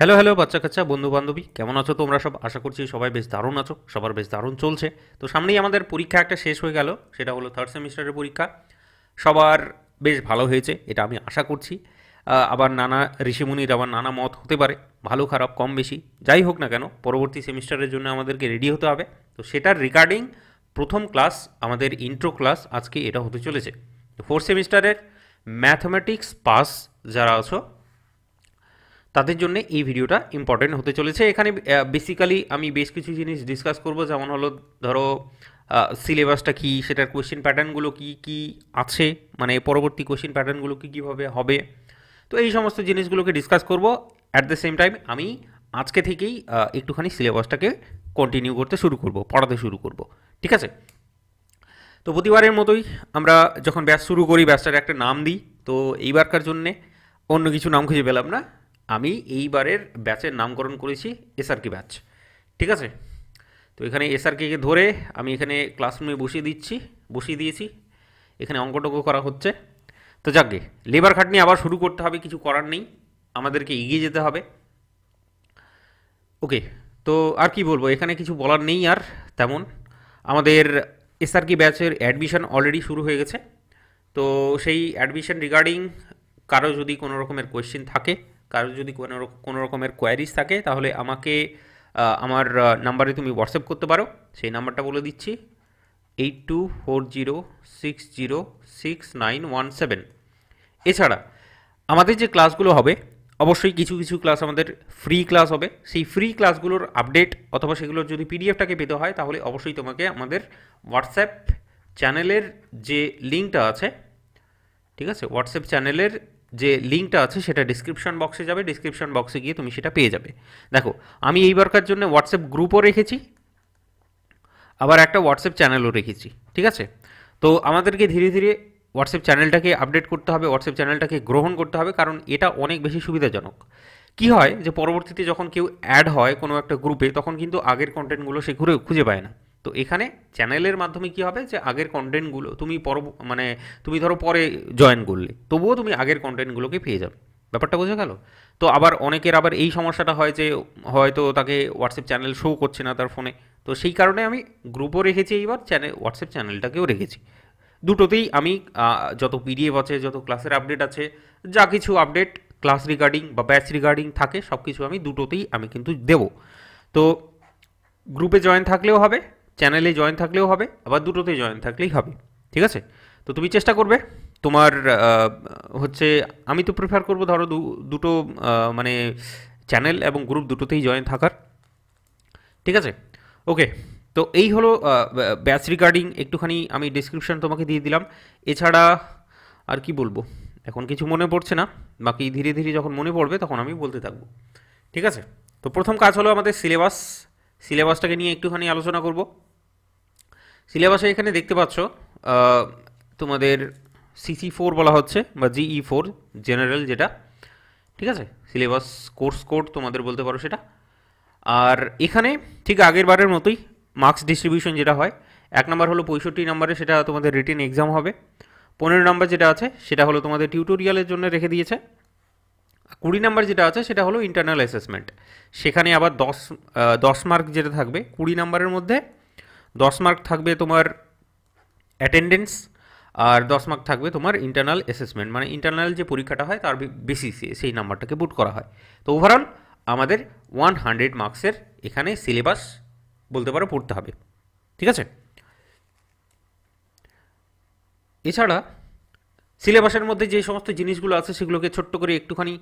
Hello hello বাচ্চা কাচ্চা বন্ধু বান্ধবী, কেমন আছো তোমরা সব? আশা করছি সবাই বেশ দারুণ আছো, সবার বেশ দারুণ চলছে। তো সামনেই আমাদের পরীক্ষা একটা শেষ হয়ে গেল, সেটা হলো থার্ড সেমিস্টারের পরীক্ষা। সবার বেশ ভালো হয়েছে এটা আমি আশা করছি। আবার নানা ঋষিমুনির আবার নানা মত হতে পারে, ভালো খারাপ কম বেশি যাই হোক না কেন, পরবর্তী সেমিস্টারের জন্য আমাদেরকে রেডি হতে হবে। তো সেটার রিগার্ডিং প্রথম ক্লাস, আমাদের ইন্ট্রো ক্লাস আজকে এটা হতে চলেছে। তো ফোর্থ সেমিস্টারের ম্যাথমেটিক্স পাস যারা আছো তাদের জন্য এই ভিডিওটা ইম্পর্টেন্ট হতে চলেছে। এখানে বেসিক্যালি আমি বেশ কিছু জিনিস ডিসকাস করব, যেমন হলো ধরো সিলেবাসটা কী, সেটার কোয়েশ্চেন প্যাটার্নগুলো কী কী আছে, মানে পরবর্তী কোয়েশ্চেন প্যাটার্নগুলো কী কীভাবে হবে। তো এই সমস্ত জিনিসগুলোকে ডিসকাস করব। অ্যাট দ্য সেম টাইম আমি আজকে থেকেই একটুখানি সিলেবাসটাকে কন্টিনিউ করতে শুরু করব, পড়াতে শুরু করব। ঠিক আছে? তো প্রতিবারের মতোই আমরা যখন ব্যাচ শুরু করি ব্যাচটার একটা নাম দিই। তো এইবারকার জন্যে অন্য কিছু নাম খুঁজে পেলাম না, আমি এইবারের ব্যাচের নামকরণ করেছি এসআরকে ব্যাচ। ঠিক আছে? তো এখানে এসআরকে ধরে আমি এখানে ক্লাসরুমে বসিয়ে দিয়েছি। এখানে অঙ্ক করা হচ্ছে। তো যাকগে, লেবার খাটনি আবার শুরু করতে হবে, কিছু করার নেই, আমাদেরকে এগিয়ে যেতে হবে। ওকে, তো আর কি বলবো, এখানে কিছু বলার নেই আর তেমন। আমাদের এসআরকে ব্যাচের অ্যাডমিশন অলরেডি শুরু হয়ে গেছে। তো সেই অ্যাডমিশন রিগার্ডিং কারো যদি কোনো রকমের কোয়েশ্চেন থাকে, কারো যদি কোনো রকমের কোয়ারিজ থাকে, তাহলে আমাকে আমার নাম্বারে তুমি হোয়াটসঅ্যাপ করতে পারো। সেই নাম্বারটা বলে দিচ্ছি, 8240606917। এছাড়া আমাদের যে ক্লাসগুলো হবে, অবশ্যই কিছু কিছু ক্লাস আমাদের ফ্রি ক্লাস হবে। সেই ফ্রি ক্লাসগুলোর আপডেট অথবা সেগুলোর যদি পিডিএফটাকে পেতে হয়, তাহলে অবশ্যই তোমাকে আমাদের হোয়াটসঅ্যাপ চ্যানেলের যে লিঙ্কটা আছে, ঠিক আছে, হোয়াটসঅ্যাপ চ্যানেলের যে লিঙ্কটা আছে সেটা ডিসক্রিপশন বক্সে যাবে, ডিসক্রিপশন বক্সে গিয়ে তুমি সেটা পেয়ে যাবে। দেখো, আমি এইবারকার জন্য হোয়াটসঅ্যাপ গ্রুপও রেখেছি, আবার একটা হোয়াটসঅ্যাপ চ্যানেলও রেখেছি। ঠিক আছে? তো আমাদেরকে ধীরে ধীরে হোয়াটসঅ্যাপ চ্যানেলটাকে আপডেট করতে হবে, হোয়াটসঅ্যাপ চ্যানেলটাকে গ্রহণ করতে হবে, কারণ এটা অনেক বেশি সুবিধাজনক। কি হয় যে পরবর্তীতে যখন কেউ অ্যাড হয় কোনো একটা গ্রুপে, তখন কিন্তু আগের কন্টেন্টগুলো সে খুঁজে পায় না। তো এখানে চ্যানেলের মাধ্যমে কি হবে যে আগের কন্টেন্টগুলো তুমি মানে তুমি ধরো পরে জয়েন করলে, তবুও তুমি আগের কন্টেন্টগুলোকে পেয়ে যাবে। ব্যাপারটা বোঝা গেল? তো আবার অনেকের আবার এই সমস্যাটা হয় যে হয়তো তাকে হোয়াটসঅ্যাপ চ্যানেল শো করছে না তার ফোনে। তো সেই কারণে আমি গ্রুপও রেখেছি, এইবার হোয়াটসঅ্যাপ চ্যানেলটাকেও রেখেছি। দুটোতেই আমি যত পিডিএফ আছে, যত ক্লাসের আপডেট আছে, যা কিছু আপডেট ক্লাস রিগার্ডিং বা ব্যাচ রিগার্ডিং থাকে, সব কিছু আমি দুটোতেই আমি কিন্তু দেবো। তো গ্রুপে জয়েন থাকলেও হবে, চ্যানেলে জয়েন থাকলেও হবে, আবার দুটোতেই জয়েন থাকলেই হবে। ঠিক আছে? তো তুমি চেষ্টা করবে তোমার হচ্ছে, আমি তো প্রেফার করবো ধরো দুটো মানে চ্যানেল এবং গ্রুপ দুটোতেই জয়েন থাকার। ঠিক আছে? ওকে, তো এই হলো ব্যাচ রিগার্ডিং একটুখানি আমি ডিসক্রিপশন তোমাকে দিয়ে দিলাম। এছাড়া আর কি বলবো, এখন কিছু মনে পড়ছে না, বাকি ধীরে ধীরে যখন মনে পড়বে তখন আমি বলতে থাকবো। ঠিক আছে? তো প্রথম কাজ হলো আমাদের সিলেবাসটাকে নিয়ে একটুখানি আলোচনা করব। সিলেবাসে এখানে দেখতে পাচ্ছ তোমাদের CC4 বলা হচ্ছে, বা GE4 জেনারেল যেটা। ঠিক আছে? সিলেবাস কোর্স কোড তোমাদের বলতে পারো সেটা। আর এখানে ঠিক আগের বারের মতোই মার্কস ডিস্ট্রিবিউশন যেটা হয়, 1 নম্বর হলো 65 নম্বরে, সেটা তোমাদের রিটেন এক্সাম হবে। 15 নম্বর যেটা আছে সেটা হলো তোমাদের টিউটোরিয়ালের জন্য রেখে দিয়েছে। 20 নম্বর যেটা আছে সেটা হলো ইন্টারনাল অ্যাসেসমেন্ট। সেখানে আবার 10 মার্ক যেটা থাকবে 20 নম্বরের মধ্যে, 10 মার্ক থাকবে তোমার অ্যাটেন্ডেন্স, আর 10 মার্ক থাকবে তোমার ইন্টারনাল অ্যাসেসমেন্ট, মানে ইন্টারনাল যে পরীক্ষাটা হয় তার বেসিসে সেই নাম্বারটাকে বুট করা হয়। তো ওভারঅল আমাদের 100 মার্কসের এখানে সিলেবাস বলতে পারো পড়তে হবে। ঠিক আছে? এছাড়া সিলেবাসের মধ্যে যে সমস্ত জিনিসগুলো আছে সেগুলোকে ছোট্ট করে একটুখানি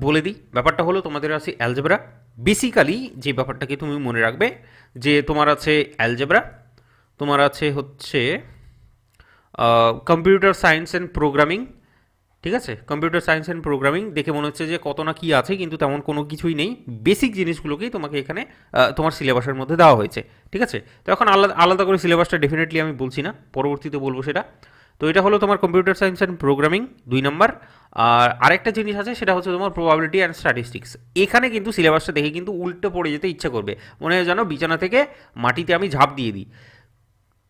বলে দিই। ব্যাপারটা হলো তোমাদের আছে অ্যালজেব্রা। বেসিক্যালি যে ব্যাপারটাকে তুমি মনে রাখবে, যে তোমার আছে অ্যালজেব্রা, তোমার আছে হচ্ছে কম্পিউটার সায়েন্স অ্যান্ড প্রোগ্রামিং। ঠিক আছে? কম্পিউটার সায়েন্স অ্যান্ড প্রোগ্রামিং দেখে মনে হচ্ছে যে কত না কি আছে, কিন্তু তেমন কোনো কিছুই নেই। বেসিক জিনিসগুলোকেই তোমাকে এখানে তোমার সিলেবাসের মধ্যে দেওয়া হয়েছে। ঠিক আছে? তো এখন আলাদা আলাদা করে সিলেবাসটা ডেফিনেটলি আমি বলছি না, পরবর্তীতে বলবো সেটা। তো এটা হলো তোমার কম্পিউটার সায়েন্স অ্যান্ড প্রোগ্রামিং 2 নম্বর। আর আরেকটা জিনিস আছে সেটা হচ্ছে তোমার প্রবাবিলিটি অ্যান্ড স্ট্যাটিস্টিক্স। এখানে কিন্তু সিলেবাসটা দেখে কিন্তু উল্টে পড়ে যেতে ইচ্ছা করবে, মনে হয় যেন বিছানা থেকে মাটিতে আমি ঝাঁপ দিয়ে দিই।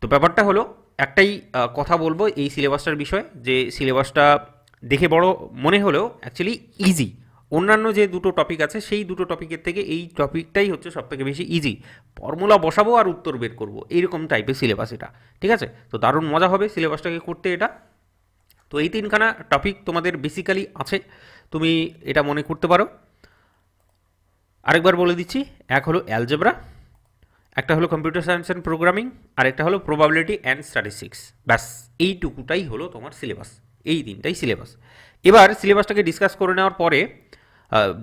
তো ব্যাপারটা হলো একটাই কথা বলবো এই সিলেবাসটার বিষয়ে, যে সিলেবাসটা দেখে বড় মনে হলেও অ্যাকচুয়ালি ইজি, অন্যান্য যে দুটো টপিক আছে সেই দুটো টপিকের থেকে এই টপিকটাই হচ্ছে সবথেকে বেশি ইজি, ফর্মুলা বসাবো আর উত্তর বের করবো, এইরকম টাইপের সিলেবাস এটা, ঠিক আছে? তো দারুণ মজা হবে সিলেবাসটাকে করতে এটা। তো এই তিনখানা টপিক তোমাদের বেসিক্যালি আছে, তুমি এটা মনে করতে পারো। আরেকবার বলে দিচ্ছি, এক হলো অ্যালজেব্রা, একটা হলো কম্পিউটার সায়েন্স অ্যান্ড প্রোগ্রামিং, আর একটা হলো প্রবাবিলিটি অ্যান্ড স্ট্যাটিস্টিক্স। ব্যাস এইটুকুটাই হলো তোমার সিলেবাস, এই তিনটাই সিলেবাস। এবার সিলেবাসটাকে ডিসকাস করে নেওয়ার পরে,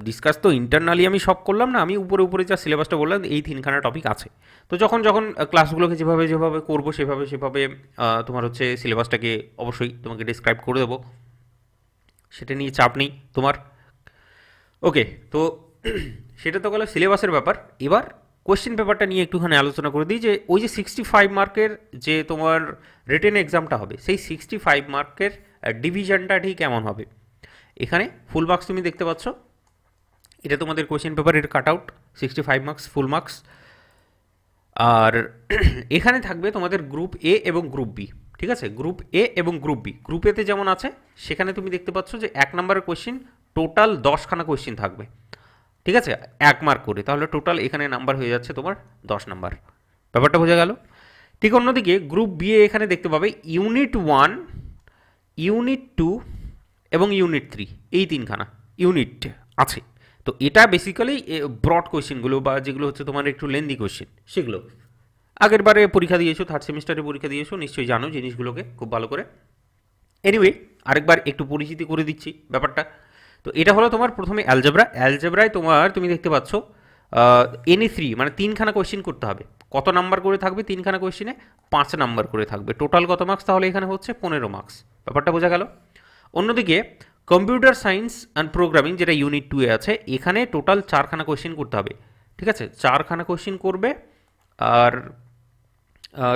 ডিসকাস তো ইন্টারনালি আমি সব করলাম না, আমি উপরে উপরে যা সিলেবাসটা বললাম এই তিনখানা টপিক আছে। তো যখন যখন ক্লাসগুলোকে যেভাবে যেভাবে করবো সেভাবে সেভাবে তোমার হচ্ছে সিলেবাসটাকে অবশ্যই তোমাকে ডিসক্রাইব করে দেবো, সেটা নিয়ে চাপ নেই তোমার। ওকে, তো সেটা তো গেলো সিলেবাসের ব্যাপার। এবার কোয়েশ্চেন পেপারটা নিয়ে একটুখানি আলোচনা করে দিই, যে ওই যে 65 মার্কের যে তোমার রিটেন এক্সামটা হবে, সেই 65 মার্কের ডিভিশনটা ঠিক কেমন হবে। এখানে ফুল মার্কস তুমি দেখতে পাচ্ছ, এটা তোমাদের কোয়েশ্চেন পেপারের cut out, 65 marks full marks. আর এখানে থাকবে তোমাদের গ্রুপ এ এবং গ্রুপ বি, ঠিক আছে? গ্রুপ এ এবং গ্রুপ বি। গ্রুপ এতে যেমন আছে সেখানে তুমি দেখতে পাচ্ছ যে 1 নম্বরের কোয়েশ্চেন টোটাল 10খানা কোয়েশ্চেন থাকবে, ঠিক আছে? 1 মার্ক করে, তাহলে টোটাল এখানে নাম্বার হয়ে যাচ্ছে তোমার 10 নাম্বার। ব্যাপারটা বোঝা গেল? ঠিক অন্যদিকে গ্রুপ বি এ এখানে দেখতে পাবে ইউনিট 1, ইউনিট 2 এবং ইউনিট 3, এই তিনখানা ইউনিট আছে। তো এটা বেসিক্যালি ব্রড কোয়েশ্চেনগুলো, বা যেগুলো হচ্ছে তোমার একটু লেন্দি কোয়েশ্চেন, সেগুলো আগের বারে পরীক্ষা দিয়েছো, থার্ড সেমিস্টারে পরীক্ষা দিয়েছো, নিশ্চয়ই জানো জিনিসগুলোকে খুব ভালো করে। এনিওয়ে আরেকবার একটু পরিচিতি করে দিচ্ছি ব্যাপারটা। তো এটা হলো তোমার প্রথমে অ্যালজেব্রা। অ্যালজেব্রায় তোমার তুমি দেখতে পাচ্ছ NE3 মানে 3খানা কোয়েশ্চেন করতে হবে। কত নাম্বার করে থাকবে 3খানা কোয়েশ্চেনে? 5 নাম্বার করে থাকবে। টোটাল কত মার্কস? তাহলে এখানে হচ্ছে 15 মার্কস। ব্যাপারটা বোঝা গেল? অন্যদিকে কম্পিউটার সায়েন্স অ্যান্ড প্রোগ্রামিং, যেটা ইউনিট 2 এ আছে, এখানে টোটাল 4খানা কোয়েশ্চেন করতে হবে, ঠিক আছে? 4খানা কোয়েশ্চেন করবে, আর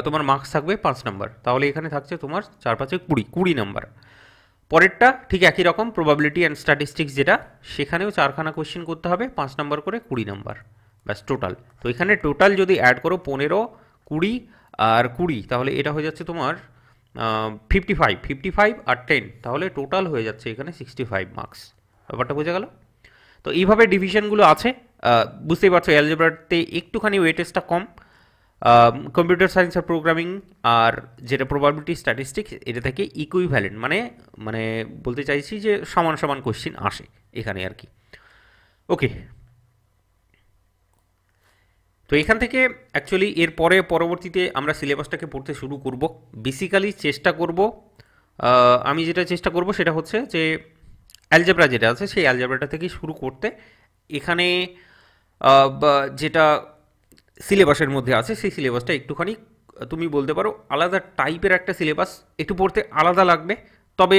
তোমার মার্কস থাকবে 5 নাম্বার। তাহলে এখানে থাকছে তোমার 4 5 20 নাম্বার। পরেরটা ঠিক একই রকম, প্রবাবিলিটি অ্যান্ড স্ট্যাটিস্টিক্স যেটা, সেখানেও 4খানা কোয়েশ্চেন করতে হবে, 5 নাম্বার করে 20 নাম্বার, ব্যাস টোটাল। তো এখানে টোটাল যদি অ্যাড করো 15, 20 আর 20, তাহলে এটা হয়ে যাচ্ছে তোমার 55 আর 10, তাহলে টোটাল হয়ে যাচ্ছে এখানে 65 মার্কস। ব্যাপারটা বোঝা গেল? তো এইভাবে ডিভিশনগুলো আছে। বুঝতেই পারছো অ্যালজেব্রাতে একটুখানি ওয়েটেজটা কম, কম্পিউটার সায়েন্স আর প্রোগ্রামিং আর যেটা প্রবাবিলিটি স্ট্যাটিস্টিক্স, এটা থেকে ইকুইভ্যালেন্ট, মানে মানে বলতে চাইছি যে সমান সমান কোশ্চিন আসে এখানে আর কি। ওকে, তো এখান থেকে অ্যাকচুয়ালি এর পরবর্তীতে আমরা সিলেবাসটাকে পড়তে শুরু করব। বেসিক্যালি চেষ্টা করব, আমি যেটা চেষ্টা করব সেটা হচ্ছে যে অ্যালজেব্রা যেটা আছে সেই অ্যালজেব্রাটা থেকে শুরু করতে। এখানে যেটা সিলেবাসের মধ্যে আছে সেই সিলেবাসটা একটুখানি তুমি বলতে পারো আলাদা টাইপের একটা সিলেবাস, একটু পড়তে আলাদা লাগবে। তবে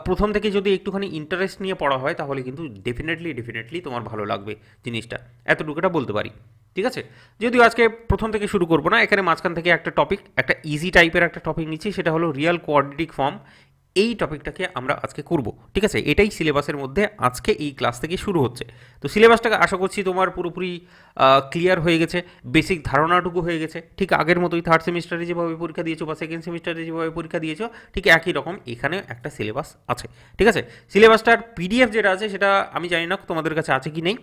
প্রথম থেকে যদি একটুখানি ইন্টারেস্ট নিয়ে পড়া হয় তাহলে কিন্তু ডেফিনেটলি তোমার ভালো লাগবে জিনিসটা, এতটুকুটা বলতে পারি, ঠিক আছে? যদিও আজকে প্রথম থেকে শুরু করবো না, এখানে মাঝখান থেকে একটা টপিক, একটা ইজি টাইপের একটা টপিক নিচ্ছি, সেটা হলো রিয়াল কোয়াড্রেটিক ফর্ম। এই টপিকটাকে আমরা আজকে করব, ঠিক আছে? এটাই সিলেবাসের মধ্যে আজকে এই ক্লাস থেকে শুরু হচ্ছে। তো সিলেবাসটাকে আশা করছি তোমার পুরোপুরি ক্লিয়ার হয়ে গেছে, বেসিক ধারণাটুকু হয়ে গেছে। ঠিক আগের মতোই থার্ড সেমিস্টারে যেভাবে পরীক্ষা দিয়েছো বা সেকেন্ড সেমিস্টারে যেভাবে পরীক্ষা দিয়েছো, ঠিক একই রকম এখানে একটা সিলেবাস আছে, ঠিক আছে? সিলেবাসটার PDF যেটা আছে সেটা আমি জানি না তোমাদের কাছে আছে কি নেই,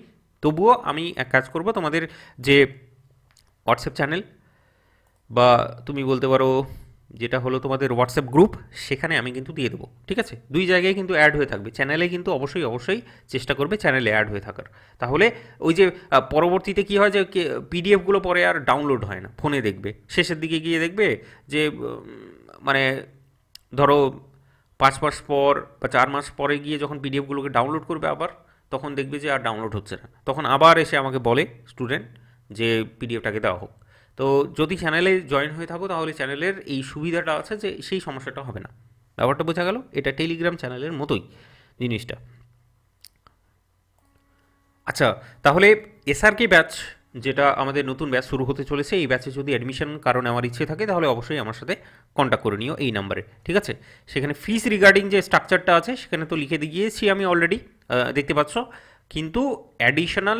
তবুও আমি এক কাজ করব, তোমাদের যে হোয়াটসঅ্যাপ চ্যানেল বা তুমি বলতে পারো যেটা হলো তোমাদের হোয়াটসঅ্যাপ গ্রুপ, সেখানে আমি কিন্তু দিয়ে দেবো, ঠিক আছে? 2 জায়গায় কিন্তু অ্যাড হয়ে থাকবে, চ্যানেলে কিন্তু অবশ্যই চেষ্টা করবে চ্যানেলে অ্যাড হয়ে থাকার। তাহলে ওই যে পরবর্তীতে কী হয় যে PDFগুলো পরে আর ডাউনলোড হয় না, ফোনে দেখবে, শেষের দিকে গিয়ে দেখবে যে মানে ধরো 5 মাস পর বা 4 মাস পরে গিয়ে যখন PDFগুলোকে ডাউনলোড করবে আবার, তখন দেখবে যে আর ডাউনলোড হচ্ছে না, তখন আবার এসে আমাকে বলে স্টুডেন্ট যে PDFটাকে দেওয়া হোক। তো যদি চ্যানেলে জয়েন হয়ে থাকো তাহলে চ্যানেলের এই সুবিধাটা আছে যে সেই সমস্যাটা হবে না। ব্যাপারটা বোঝা গেল? এটা টেলিগ্রাম চ্যানেলের মতোই জিনিসটা। আচ্ছা, তাহলে SRK ব্যাচ যেটা আমাদের নতুন ব্যাচ শুরু হতে চলেছে, এই ব্যাচে যদি অ্যাডমিশন কারণ আমার ইচ্ছে থাকে তাহলে অবশ্যই আমার সাথে কন্ট্যাক্ট করে নিও এই নাম্বারে, ঠিক আছে? সেখানে ফিস রিগার্ডিং যে স্ট্রাকচারটা আছে সেখানে তো লিখে দিয়েছি আমি অলরেডি, দেখতে পাচ্ছ। কিন্তু অ্যাডিশনাল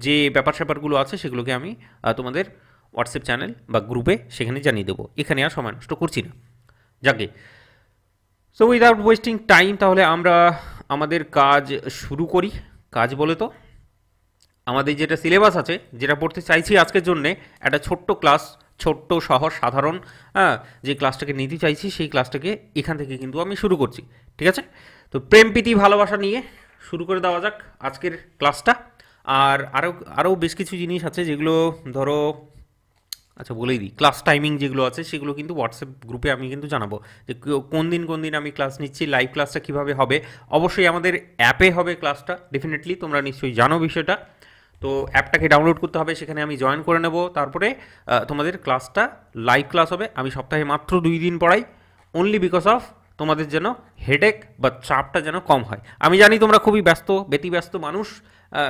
যে ব্যাপার স্যাপারগুলো আছে সেগুলোকে আমি তোমাদের হোয়াটসঅ্যাপ চ্যানেল বা গ্রুপে সেখানে জানিয়ে দেবো, এখানে আর সময় নষ্ট করছি না। যাকে সো উইদাউট ওয়েস্টিং টাইম, তাহলে আমরা আমাদের কাজ শুরু করি। কাজ বলে তো আমাদের যেটা সিলেবাস আছে, যেটা পড়তে চাইছি আজকের জন্যে, একটা ছোট্ট ক্লাস, ছোট্ট সহজ সাধারণ, হ্যাঁ, যে ক্লাসটাকে নিতে চাইছি সেই ক্লাসটাকে এখান থেকে কিন্তু আমি শুরু করছি। ঠিক আছে, তো প্রেম প্রীতি ভালোবাসা নিয়ে শুরু করে দেওয়া যাক আজকের ক্লাসটা। আর আরও আরও বেশ কিছু জিনিস আছে যেগুলো ধরো, আচ্ছা বলেই দিই, ক্লাস টাইমিং যেগুলো আছে সেগুলো কিন্তু হোয়াটসঅ্যাপ গ্রুপে আমি কিন্তু জানাবো যে কোন দিন আমি ক্লাস নিচ্ছি, লাইভ ক্লাসটা কীভাবে হবে। অবশ্যই আমাদের অ্যাপে হবে ক্লাসটা, ডেফিনেটলি তোমরা নিশ্চয়ই জানো বিষয়টা। তো অ্যাপটাকে ডাউনলোড করতে হবে, সেখানে আমি জয়েন করে নেব, তারপরে তোমাদের ক্লাসটা লাইভ ক্লাস হবে। আমি সপ্তাহে মাত্র 2 দিন পড়াই, অনলি বিকজ অফ তোমাদের যেন হেডেক বা চাপটা যেন কম হয়। আমি জানি তোমরা খুবই ব্যস্ত, ব্যতিব্যস্ত মানুষ,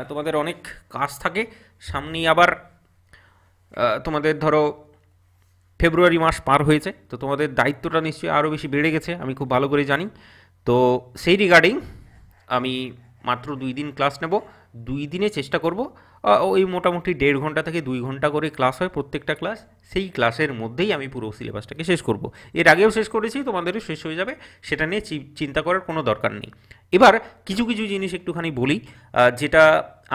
তোমাদের অনেক কাজ থাকে সামনেই। আবার তোমাদের ধরো ফেব্রুয়ারি মাস পার হয়েছে, তো তোমাদের দায়িত্বটা নিশ্চয়ই আরও বেশি বেড়ে গেছে, আমি খুব ভালো করে জানি। তো সেই রিগার্ডিং আমি মাত্র 2 দিন ক্লাস নেব। 2 দিনে চেষ্টা করব ওই মোটামুটি 1.5 ঘন্টা থেকে 2 ঘন্টা করে ক্লাস হয় প্রত্যেকটা ক্লাস। সেই ক্লাসের মধ্যেই আমি পুরো সিলেবাসটাকে শেষ করব। এর আগেও শেষ করেছি, তোমাদেরও শেষ হয়ে যাবে, সেটা নিয়ে চিন্তা করার কোনো দরকার নেই। এবার কিছু কিছু জিনিস একটুখানি বলি, যেটা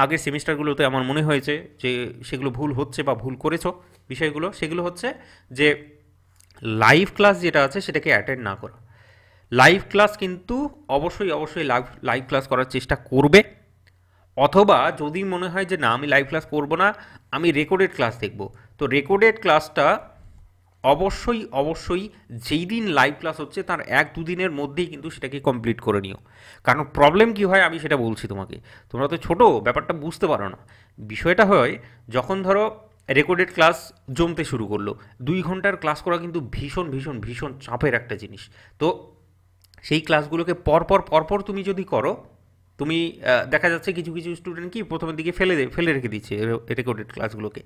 আগের সেমিস্টারগুলোতে আমার মনে হয়েছে যে সেগুলো ভুল হচ্ছে বা ভুল করেছো বিষয়গুলো, সেগুলো হচ্ছে যে লাইভ ক্লাস যেটা আছে সেটাকে অ্যাটেন্ড না করা। লাইভ ক্লাস কিন্তু অবশ্যই অবশ্যই লাইভ ক্লাস করার চেষ্টা করবে, অথবা যদি মনে হয় যে না আমি লাইভ ক্লাস করব না, আমি রেকর্ডেড ক্লাস দেখব, তো রেকর্ডেড ক্লাসটা অবশ্যই অবশ্যই যেই দিন লাইভ ক্লাস হচ্ছে তার 1-2 দিনের মধ্যেই কিন্তু সেটাকে কমপ্লিট করে নিও। কারণ প্রবলেম কী হয় আমি সেটা বলছি তোমাকে, তোমরা তো ছোটো, ব্যাপারটা বুঝতে পারো না। বিষয়টা হয় যখন ধরো রেকর্ডেড ক্লাস জমতে শুরু করলো, 2 ঘন্টার ক্লাস করা কিন্তু ভীষণ ভীষণ ভীষণ চাপের একটা জিনিস। তো সেই ক্লাসগুলোকে পরপর পরপর তুমি যদি করো, তুমি দেখা যাচ্ছে কিছু কিছু স্টুডেন্ট কি প্রথমের দিকে ফেলে রেখে দিচ্ছে রেকর্ডেড ক্লাসগুলোকে,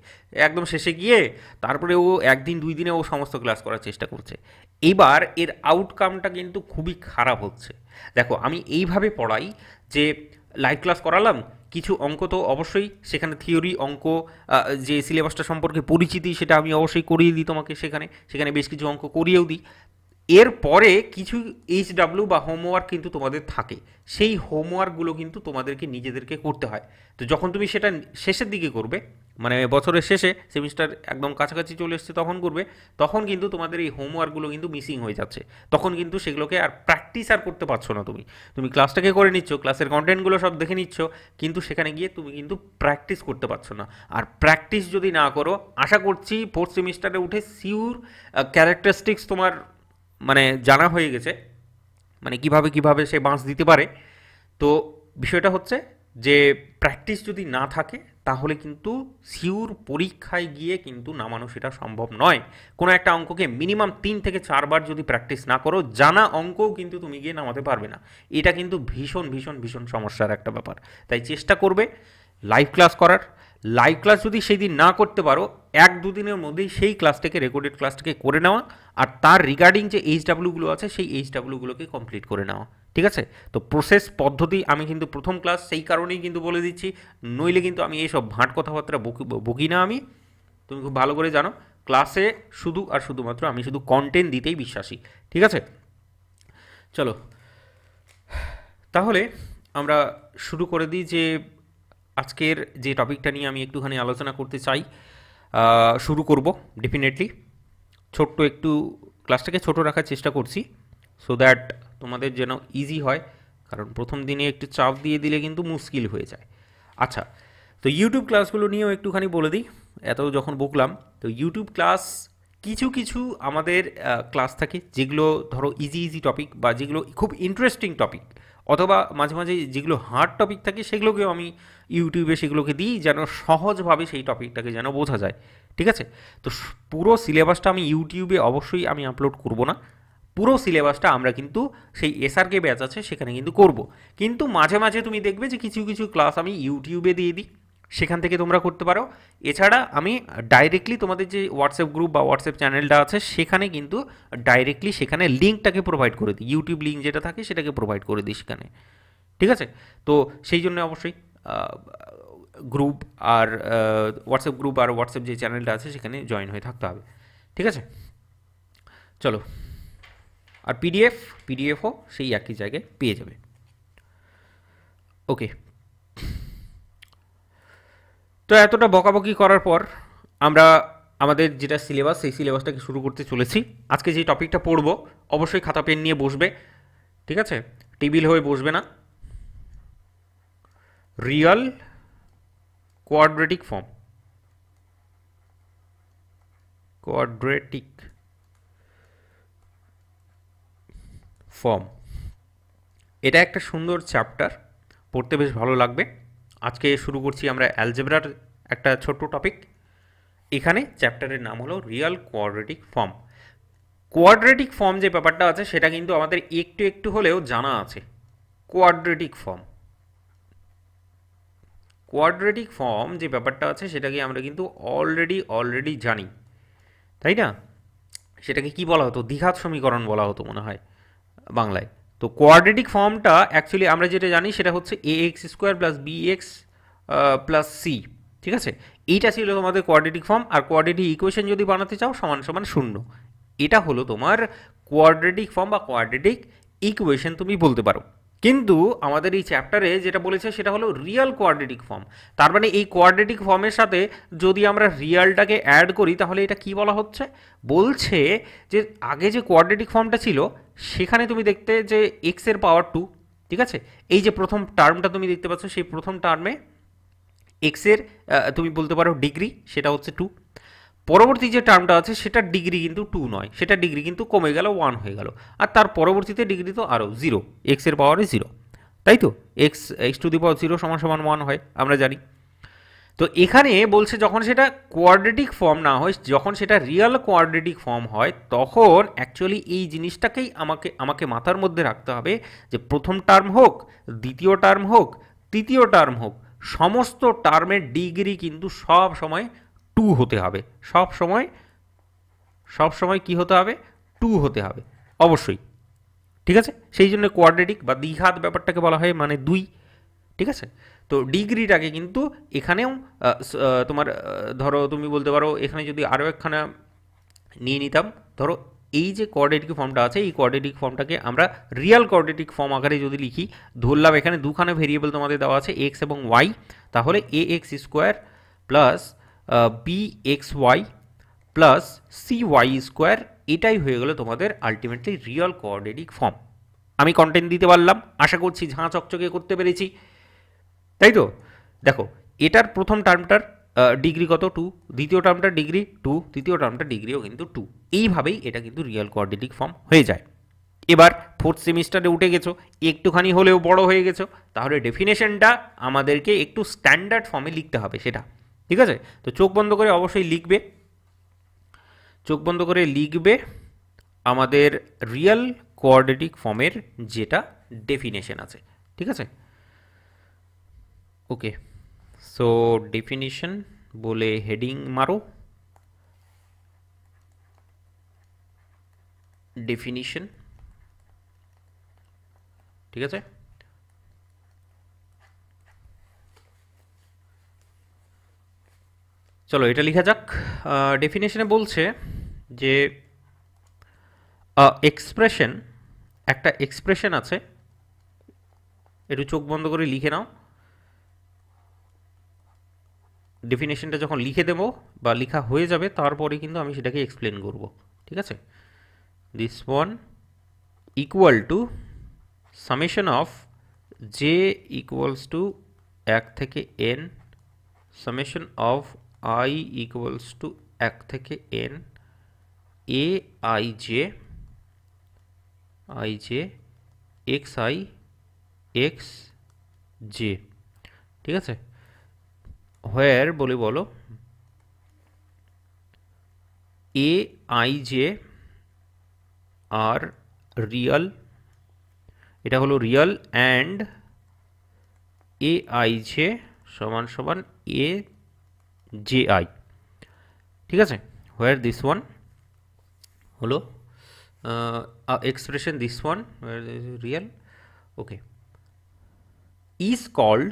একদম শেষে গিয়ে তারপরে ও 1 দিন 2 দিনে ও সমস্ত ক্লাস করার চেষ্টা করছে। এইবার এর আউটকামটা কিন্তু খুবই খারাপ হচ্ছে। দেখো আমি এইভাবে পড়াই যে লাইভ ক্লাস করালাম, কিছু অঙ্ক তো অবশ্যই সেখানে থিওরি অঙ্ক, যে সিলেবাসটা সম্পর্কে পরিচিতি সেটা আমি অবশ্যই করিয়ে দিই তোমাকে, সেখানে সেখানে বেশ কিছু অঙ্ক করিয়েও দিই। এরপরে কিছু এইচডাব্লিউ বা হোমওয়ার্ক কিন্তু তোমাদের থাকে, সেই হোমওয়ার্কগুলো কিন্তু তোমাদেরকে নিজেদেরকে করতে হয়। তো যখন তুমি সেটা শেষের দিকে করবে, মানে বছরের শেষে সেমিস্টার একদম কাছাকাছি চলে এসছে তখন করবে, তখন কিন্তু তোমাদের এই হোমওয়ার্কগুলো কিন্তু মিসিং হয়ে যাচ্ছে। তখন কিন্তু সেগুলোকে আর প্র্যাকটিস আর করতে পারছো না। তুমি তুমি ক্লাসটাকে করে নিচ্ছ, ক্লাসের কন্টেন্টগুলো সব দেখে নিচ্ছ, কিন্তু সেখানে গিয়ে তুমি কিন্তু প্র্যাকটিস করতে পারছো না। আর প্র্যাকটিস যদি না করো, আশা করছি 4th সেমিস্টারে উঠে সিউর ক্যারেক্টারিস্টিক্স তোমার মানে জানা হয়ে গেছে, মানে কিভাবে কিভাবে সে বাঁশ দিতে পারে। তো বিষয়টা হচ্ছে যে প্র্যাকটিস যদি না থাকে তাহলে কিন্তু সিউর পরীক্ষায় গিয়ে কিন্তু নামানো সেটা সম্ভব নয়। কোনো একটা অঙ্ককে মিনিমাম 3 থেকে 4 বার যদি প্র্যাকটিস না করো, জানা অঙ্কও কিন্তু তুমি গিয়ে নামাতে পারবে না। এটা কিন্তু ভীষণ ভীষণ ভীষণ সমস্যার একটা ব্যাপার। তাই চেষ্টা করবে লাইভ ক্লাস করার। লাইভ ক্লাস যদি সেই দিন না করতে পারো, 1-2 দিনের মধ্যেই সেই ক্লাসটাকে, রেকর্ডেড ক্লাসটাকে করে নেওয়া, আর তার রিগার্ডিং যে এইচডাব্লিউগুলো আছে সেই এইচডাব্লিউগুলোকে কমপ্লিট করে নেওয়া। ঠিক আছে, তো প্রসেস পদ্ধতি আমি কিন্তু প্রথম ক্লাস সেই কারণেই কিন্তু বলে দিচ্ছি, নইলে কিন্তু আমি এইসব ভাঁট কথাবার্তা বকি না। আমি, তুমি খুব ভালো করে জানো, ক্লাসে শুধু আর শুধুমাত্র আমি শুধু কন্টেন্ট দিতেই বিশ্বাসী। ঠিক আছে, চলো তাহলে আমরা শুরু করে দিই যে আজকের যে টপিকটা নিয়ে আমি একটুখানি আলোচনা করতে চাই। শুরু করব ডেফিনেটলি, ছোট্ট একটু ক্লাসটাকে ছোট রাখার চেষ্টা করছি, সো দ্যাট তোমাদের যেন ইজি হয়, কারণ প্রথম দিনে একটু চাপ দিয়ে দিলে কিন্তু মুশকিল হয়ে যায়। আচ্ছা, তো ইউটিউব ক্লাসগুলো নিয়েও একটুখানি বলে দিই, এত যখন বকলাম। তো ইউটিউব ক্লাস কিছু কিছু আমাদের ক্লাস থাকে যেগুলো ধরো ইজি ইজি টপিক, বা যেগুলো খুব ইন্টারেস্টিং টপিক, অথবা মাঝে মাঝে যেগুলো হার্ড টপিক থাকে সেগুলোকেও আমি ইউটিউবে সেগুলোকে দিই, যেন সহজভাবে সেই টপিকটাকে যেন বোঝা যায়। ঠিক আছে, তো পুরো সিলেবাসটা আমি ইউটিউবে অবশ্যই আমি আপলোড করব না। পুরো সিলেবাসটা আমরা কিন্তু সেই এসআরকে ব্যাচ আছে সেখানে কিন্তু করব। কিন্তু মাঝে মাঝে তুমি দেখবে যে কিছু কিছু ক্লাস আমি ইউটিউবে দিয়ে দিই, সেখান থেকে তোমরা করতে পারো। এছাড়া আমি ডাইরেক্টলি তোমাদের যে হোয়াটসঅ্যাপ গ্রুপ বা হোয়াটসঅ্যাপ চ্যানেলটা আছে সেখানে কিন্তু ডাইরেক্টলি সেখানে লিঙ্কটাকে প্রোভাইড করে দিই, ইউটিউব লিঙ্ক যেটা থাকে সেটাকে প্রোভাইড করে দিই সেখানে। ঠিক আছে, তো সেই জন্য অবশ্যই গ্রুপ আর হোয়াটসঅ্যাপ গ্রুপ আর হোয়াটসঅ্যাপ যে চ্যানেলটা আছে সেখানে জয়েন হয়ে থাকতে হবে। ঠিক আছে, চলো। আর পিডিএফও সেই একই জায়গায় পেয়ে যাবে। ওকে, তো এতটা বকাবকি করার পর আমরা আমাদের যেটা সিলেবাস সেই সিলেবাসটাকে শুরু করতে চলেছি। আজকে যে টপিকটা পড়বো অবশ্যই খাতা পেন নিয়ে বসবে, ঠিক আছে, টেবিল হয়ে বসবে না। Real quadratic form, quadratic form, এটা একটা সুন্দর চ্যাপ্টার, পড়তে বেশ ভালো লাগবে। আজকে শুরু করছি আমরা অ্যালজেব্রার একটা ছোট্ট টপিক। এখানে চ্যাপ্টারের নাম হলো Real quadratic form. Quadratic form যে ব্যাপারটা আছে সেটা কিন্তু আমাদের একটু একটু হলেও জানা আছে। কোয়াড্রেটিক ফর্ম, কোয়াড্রেটিক ফর্ম যে ব্যাপারটা আছে সেটাকে আমরা কিন্তু অলরেডি জানি, তাই না? সেটাকে কি বলা হতো, দ্বিঘাত সমীকরণ বলা হতো মনে হয় বাংলায়। তো কোয়াড্রেটিক ফর্মটা অ্যাকচুয়ালি আমরা যেটা জানি সেটা হচ্ছে a x square plus b x plus c, ঠিক আছে? এইটা ছিল তোমাদের কোয়াড্রেটিক ফর্ম। আর কোয়াড্রেটিক ইকুয়েশন যদি বানাতে চাও সমান সমান শূন্য, এটা হলো তোমার কোয়াড্রেটিক ফর্ম বা কোয়াড্রেটিক ইকুয়েশন তুমি বলতে পারো। কিন্তু আমাদের এই চ্যাপ্টারে যেটা বলেছে সেটা হলো রিয়াল কোয়াড্রেটিক ফর্ম। তার মানে এই কোয়াড্রেটিক ফর্মের সাথে যদি আমরা রিয়ালটাকে অ্যাড করি তাহলে এটা কি বলা হচ্ছে, বলছে যে আগে যে কোয়াড্রেটিক ফর্মটা ছিল সেখানে তুমি দেখতে যে এক্সের পাওয়ার 2, ঠিক আছে? এই যে প্রথম টার্মটা তুমি দেখতে পাচ্ছ সেই প্রথম টার্মে এক্সের তুমি বলতে পারো ডিগ্রি, সেটা হচ্ছে 2। পরবর্তী যে টার্মটা আছে সেটার ডিগ্রি কিন্তু 2 নয়, সেটার ডিগ্রি কিন্তু কমে গেল, 1 হয়ে গেল। আর তার পরবর্তীতে ডিগ্রি তো আরও 0, এক্সের পাওয়ারে 0, তাই তো? এক্স টু দি পাওয়ার 0 সমান সমান 1 হয়, আমরা জানি। তো এখানে বলছে যখন সেটা কোয়াড্রেটিক ফর্ম না হয়, যখন সেটা রিয়াল কোয়াড্রেটিক ফর্ম হয়, তখন অ্যাকচুয়ালি এই জিনিসটাকেই আমাকে মাথার মধ্যে রাখতে হবে যে প্রথম টার্ম হোক, দ্বিতীয় টার্ম হোক, তৃতীয় টার্ম হোক, সমস্ত টার্মের ডিগ্রি কিন্তু সব সময় 2 হতে হবে। সব সময় কি হতে হবে, 2 হতে হবে অবশ্যই, ঠিক আছে? সেই জন্য কোয়াড্রেটিক বা দ্বিঘাত ব্যাপারটাকে বলা হয় মানে 2, ঠিক আছে? তো ডিগ্রিটাকে কিন্তু এখানেও তোমার ধরো তুমি বলতে পারো এখানে যদি আরও একখানা নিয়ে নিতাম, ধরো এই যে কোয়াড্রেটিক ফর্মটা আছে এই কোয়াড্রেটিক ফর্মটাকে আমরা রিয়াল কোয়াড্রেটিক ফর্ম আকারে যদি লিখি, ধরলাম এখানে দুখানা ভেরিয়েবল তোমাদের দেওয়া আছে এক্স এবং ওয়াই, তাহলে a x square plus b x y plus c y square, এটাই হয়ে গেলো তোমাদের আলটিমেটলি রিয়াল কোয়াড্রেটিক ফর্ম। আমি কন্টেন্ট দিতে পারলাম, আশা করছি ঝাঁ চকচকে করতে পেরেছি, তাই তো? দেখো এটার প্রথম টার্মটার ডিগ্রি কত, 2, দ্বিতীয় টার্মটার ডিগ্রি 2, তৃতীয় টার্মটার ডিগ্রিও কিন্তু 2। এইভাবেই এটা কিন্তু রিয়াল কোয়াড্রেটিক ফর্ম হয়ে যায়। এবার 4th সেমিস্টারে উঠে গেছো, একটুখানি হলেও বড় হয়ে গেছো, তাহলে ডেফিনেশনটা আমাদেরকে একটু স্ট্যান্ডার্ড ফর্মে লিখতে হবে সেটা, ঠিক আছে? তো চোখ বন্ধ করে অবশ্যই লিখবে, চোখ বন্ধ করে লিখবে আমাদের রিয়াল কোয়াড্রেটিক ফর্মের যেটা ডেফিনেশন আছে, ঠিক আছে? ওকে, সো ডেফিনিশন বলে হেডিং মারো, ডেফিনিশন, ঠিক আছে? চলো এটা লেখা যাক। ডেফিনেশনে বলছে যে এক্সপ্রেশন, একটা এক্সপ্রেশন আছে, একটু চোখ বন্ধ করে লিখে নাও। ডেফিনেশনটা যখন লিখে দেবো বা লেখা হয়ে যাবে তারপরে কিন্তু আমি সেটাকে এক্সপ্লেন করব, ঠিক আছে? This one equal to summation of j equals to 1 থেকে n, summation of i equals to 1 থেকে n, a i j x i x j, ঠিক আছে? হোয়ার বলে বলো a i j are real, এটা হলো real, and a i j সমান সমান এ জে আই, ঠিক আছে? হোয়ার দিস ওয়ান হলো expression, this one real, okay, is called,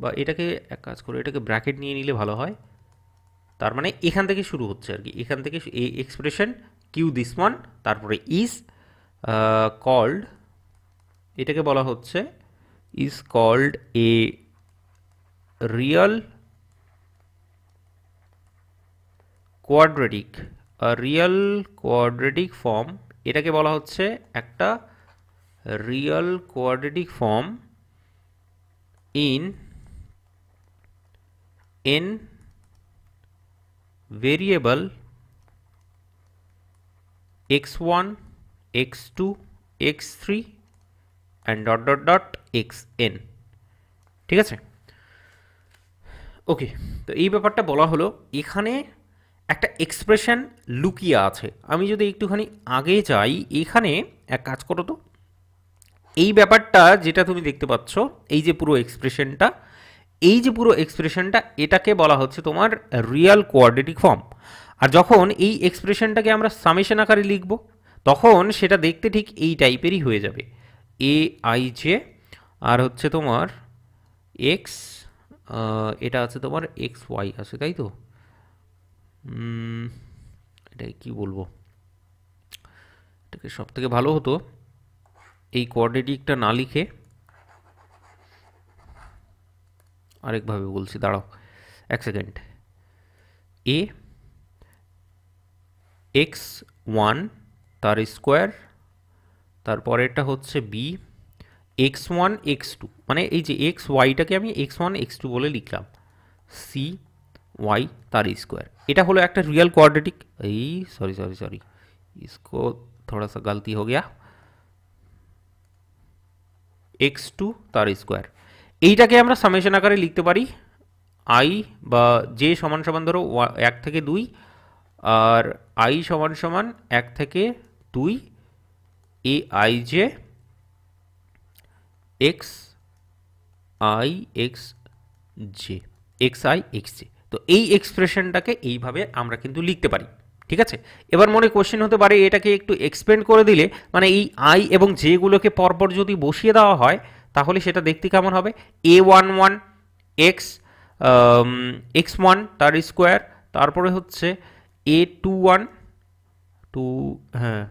বা এটাকে এক কাজ করে এটাকে ব্র্যাকেট নিয়ে নিলে ভালো হয়, তার মানে এখান থেকে শুরু হচ্ছে আর কি, এখান থেকে এই এক্সপ্রেশন কিউ দিস ওয়ান, তারপরে ইজ কল্ড, এটাকে বলা হচ্ছে is called a real quadratic, real quadratic form, এটাকে বলা হচ্ছে একটা real quadratic form in n variable x1 x2 x3 and dot dot dot xn। ঠিক আছে, ওকে। তো এই ব্যাপারটা বলা হলো, এখানে একটা এক্সপ্রেশন লুকিয়ে আছে। আমি যদি একটুখানি আগে যাই, এখানে এক কাজ করো তো, এই ব্যাপারটা যেটা তুমি দেখতে পাচ্ছ, এই যে পুরো এক্সপ্রেশনটা, এই যে পুরো এক্সপ্রেশনটা, এটাকে বলা হচ্ছে তোমার রিয়েল কোয়াড্রেটিক ফর্ম। আর যখন এই এক্সপ্রেশনটাকে আমরা সামেশন আকারে লিখব, তখন সেটা দেখতে ঠিক এই টাইপেরই হয়ে যাবে, এ আই জে আর হচ্ছে তোমার এক্স, এটা আছে তোমার এক্স ওয়াই আছে, তাই তো? এটাই কি বলবো, এটাকে সব থেকে ভালো হতো এই কোয়াড্রেটিকটা না লিখে আরেকভাবে বলছি, দাঁড়াও এক সেকেন্ড। এ এক্স ওয়ান তার স্কোয়ার, তারপরেরটা হচ্ছে b x one x two, মানে এই যে এক্স ওয়াইটাকে আমি এক্স ওয়ান এক্স টু বলে লিখলাম, সি ওয়াই তার স্কোয়ার। এটা হলো একটা रियल क्वाड्रेटिक। এই सॉरी सॉरी सॉरी इसको थोड़ा सा गलती हो गया, এক্স টু তার স্কোয়ার। এইটাকে আমরা সামেশন আকারে লিখতে পারি আই বা জে সমান সমান ধরো 1 থেকে 2, আর আই সমান সমান 1 থেকে 2 এ i j x i x J, x i x J. তো এই এক্সপ্রেশনটাকে এইভাবে আমরা কিন্তু লিখতে পারি। ঠিক আছে, এবার মনে কোশ্চেন হতে পারে এটাকে একটু এক্সপ্যান্ড করে দিলে, মানে এই আই এবং জেগুলোকে পরপর যদি বসিয়ে দেওয়া হয় তাহলে সেটা দেখতে কেমন হবে, a one one x x one তার স্কোয়ার, তারপরে হচ্ছে এ টু ওয়ান টু, হ্যাঁ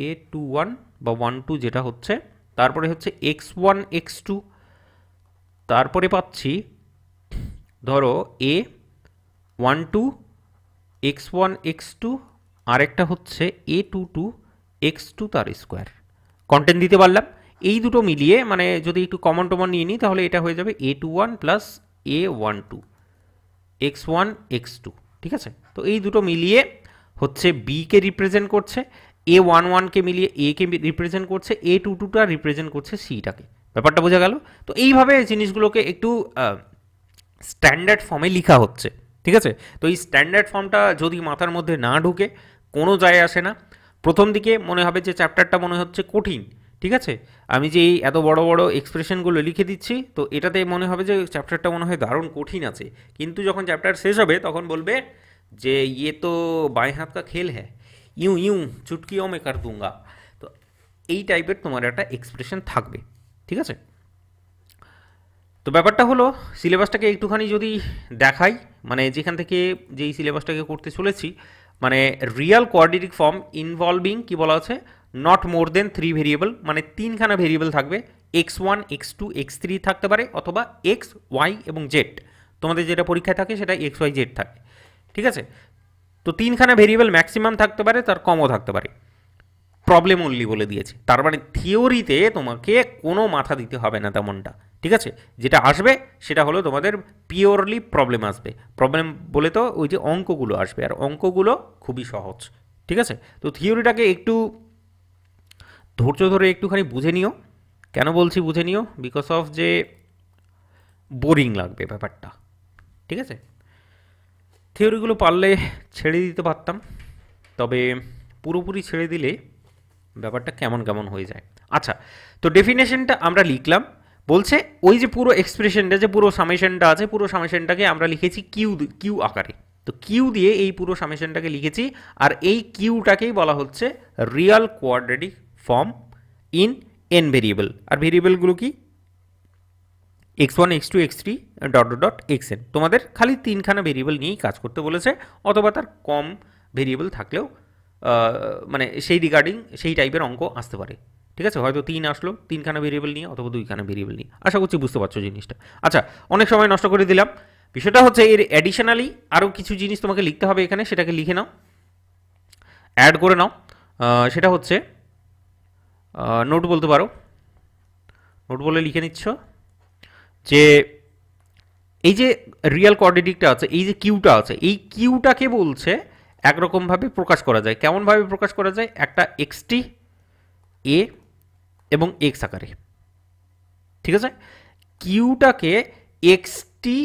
এ টু ওয়ান বা ওয়ান টু যেটা হচ্ছে, তারপরে হচ্ছে এক্স ওয়ান এক্স টু, তারপরে পাচ্ছি ধরো a one two x one x two, আরেকটা হচ্ছে a two two x two তার স্কোয়ার। কন্টেন্ট দিতে পারলাম। এই দুটো মিলিয়ে মানে যদি একটু কমন টমন নিয়ে নিই তাহলে এটা হয়ে যাবে a two one plus a one two x one x two. ঠিক আছে, তো এই দুটো মিলিয়ে হচ্ছে বিকে রিপ্রেজেন্ট করছে, এ ওয়ান ওয়ানকে মিলিয়ে একে রিপ্রেজেন্ট করছে, এ টু টুটা রিপ্রেজেন্ট করছে সিটাকে। ব্যাপারটা বোঝা গেল? তো এইভাবে জিনিসগুলোকে একটু স্ট্যান্ডার্ড ফর্মে লেখা হচ্ছে। ঠিক আছে, তো এই স্ট্যান্ডার্ড ফর্মটা যদি মাথার মধ্যে না ঢুকে কোনো যায় আসে না। প্রথম দিকে মনে হবে যে চ্যাপ্টারটা মনে হচ্ছে কঠিন। ঠিক আছে, আমি যে এই এত বড় বড় এক্সপ্রেশনগুলো লিখে দিচ্ছি, তো এটাতে মনে হবে যে চ্যাপ্টারটা মনে হয় দারুণ কঠিন আছে, কিন্তু যখন চ্যাপ্টার শেষ হবে তখন বলবে যে ইয়ে তো বাঁয়ে হাত কা খেল হ্যাঁ, ইউ ইউ চুটকিও মে কর দুঙ্গা। তো এই টাইপের তোমার একটা এক্সপ্রেশন থাকবে। ঠিক আছে, তো ব্যাপারটা হলো সিলেবাসটাকে একটুখানি যদি দেখাই, মানে যেখান থেকে যেই সিলেবাসটাকে করতে চলেছি, মানে রিয়েল কোয়াড্রেটিক ফর্ম ইনভলভিং কি বলা আছে, নট মোর দেন 3 ভেরিয়েবল, মানে 3খানা ভেরিয়েবল থাকবে, x one x two x three থাকতে পারে, অথবা এক্স ওয়াই এবং জেড। তোমাদের যেটা পরীক্ষায় থাকে সেটা এক্স ওয়াই জেড থাকে। ঠিক আছে, তো 3খানা ভেরিয়েবল ম্যাক্সিমাম থাকতে পারে, তার কমও থাকতে পারে। প্রবলেম অনলি বলে দিয়েছে, তার মানে থিওরিতে তোমাকে কোনো মাথা দিতে হবে না তেমনটা। ঠিক আছে, যেটা আসবে সেটা হলো তোমাদের পিওরলি প্রবলেম আসবে। প্রবলেম বলে তো ওই যে অঙ্কগুলো আসবে, আর অঙ্কগুলো খুবই সহজ। ঠিক আছে, তো থিওরিটাকে একটু ধৈর্য ধরে একটুখানি বুঝে নিও। কেন বলছি বুঝে নিও, বিকজ অফ যে বোরিং লাগবে ব্যাপারটা। ঠিক আছে, থিওরিগুলো পারলে ছেড়ে দিতে পারতাম, তবে পুরোপুরি ছেড়ে দিলে ব্যাপারটা কেমন কেমন হয়ে যায়। আচ্ছা, তো ডেফিনেশনটা আমরা লিখলাম, বলছে ওই যে পুরো এক্সপ্রেশনটা, যে পুরো সামেশনটা আছে, পুরো সামেশনটাকে আমরা লিখেছি কিউ আকারে। তো কিউ দিয়ে এই পুরো সামেশনটাকে লিখেছি, আর এই কিউটাকেই বলা হচ্ছে real quadratic form in n variable. আর ভেরিয়েবলগুলো কি, x one x two x three dot dot dot x n. তোমাদের খালি 3খানা ভেরিয়েবল নিয়েই কাজ করতে বলেছে, অথবা তার কম ভেরিয়েবল থাকলেও মানে সেই রিগার্ডিং সেই টাইপের অঙ্ক আসতে পারে। ঠিক আছে, হয়তো 3 আসলো 3খানা ভেরিয়েবল নিয়ে, অথবা 2খানা ভেরিয়েবল নিয়ে। আশা করছি বুঝতে পারছো জিনিসটা। আচ্ছা, অনেক সময় নষ্ট করে দিলাম, বিষয়টা হচ্ছে এর অ্যাডিশনালি আরও কিছু জিনিস তোমাকে লিখতে হবে এখানে, সেটাকে লিখে নাও, অ্যাড করে নাও। সেটা হচ্ছে নোট বলতে পারো, নোট বলে লিখে নিচ্ছ যে এই যে রিয়েল কোয়াড্রেটিকটা আছে, এই যে কিউটা আছে, এই কিউটাকে বলছে একরকমভাবে প্রকাশ করা যায়। কেমনভাবে প্রকাশ করা যায়? একটা এক্সটি এ এবং এক্স আকারে, ঠিক আছে? কিউটাকে এক্সটি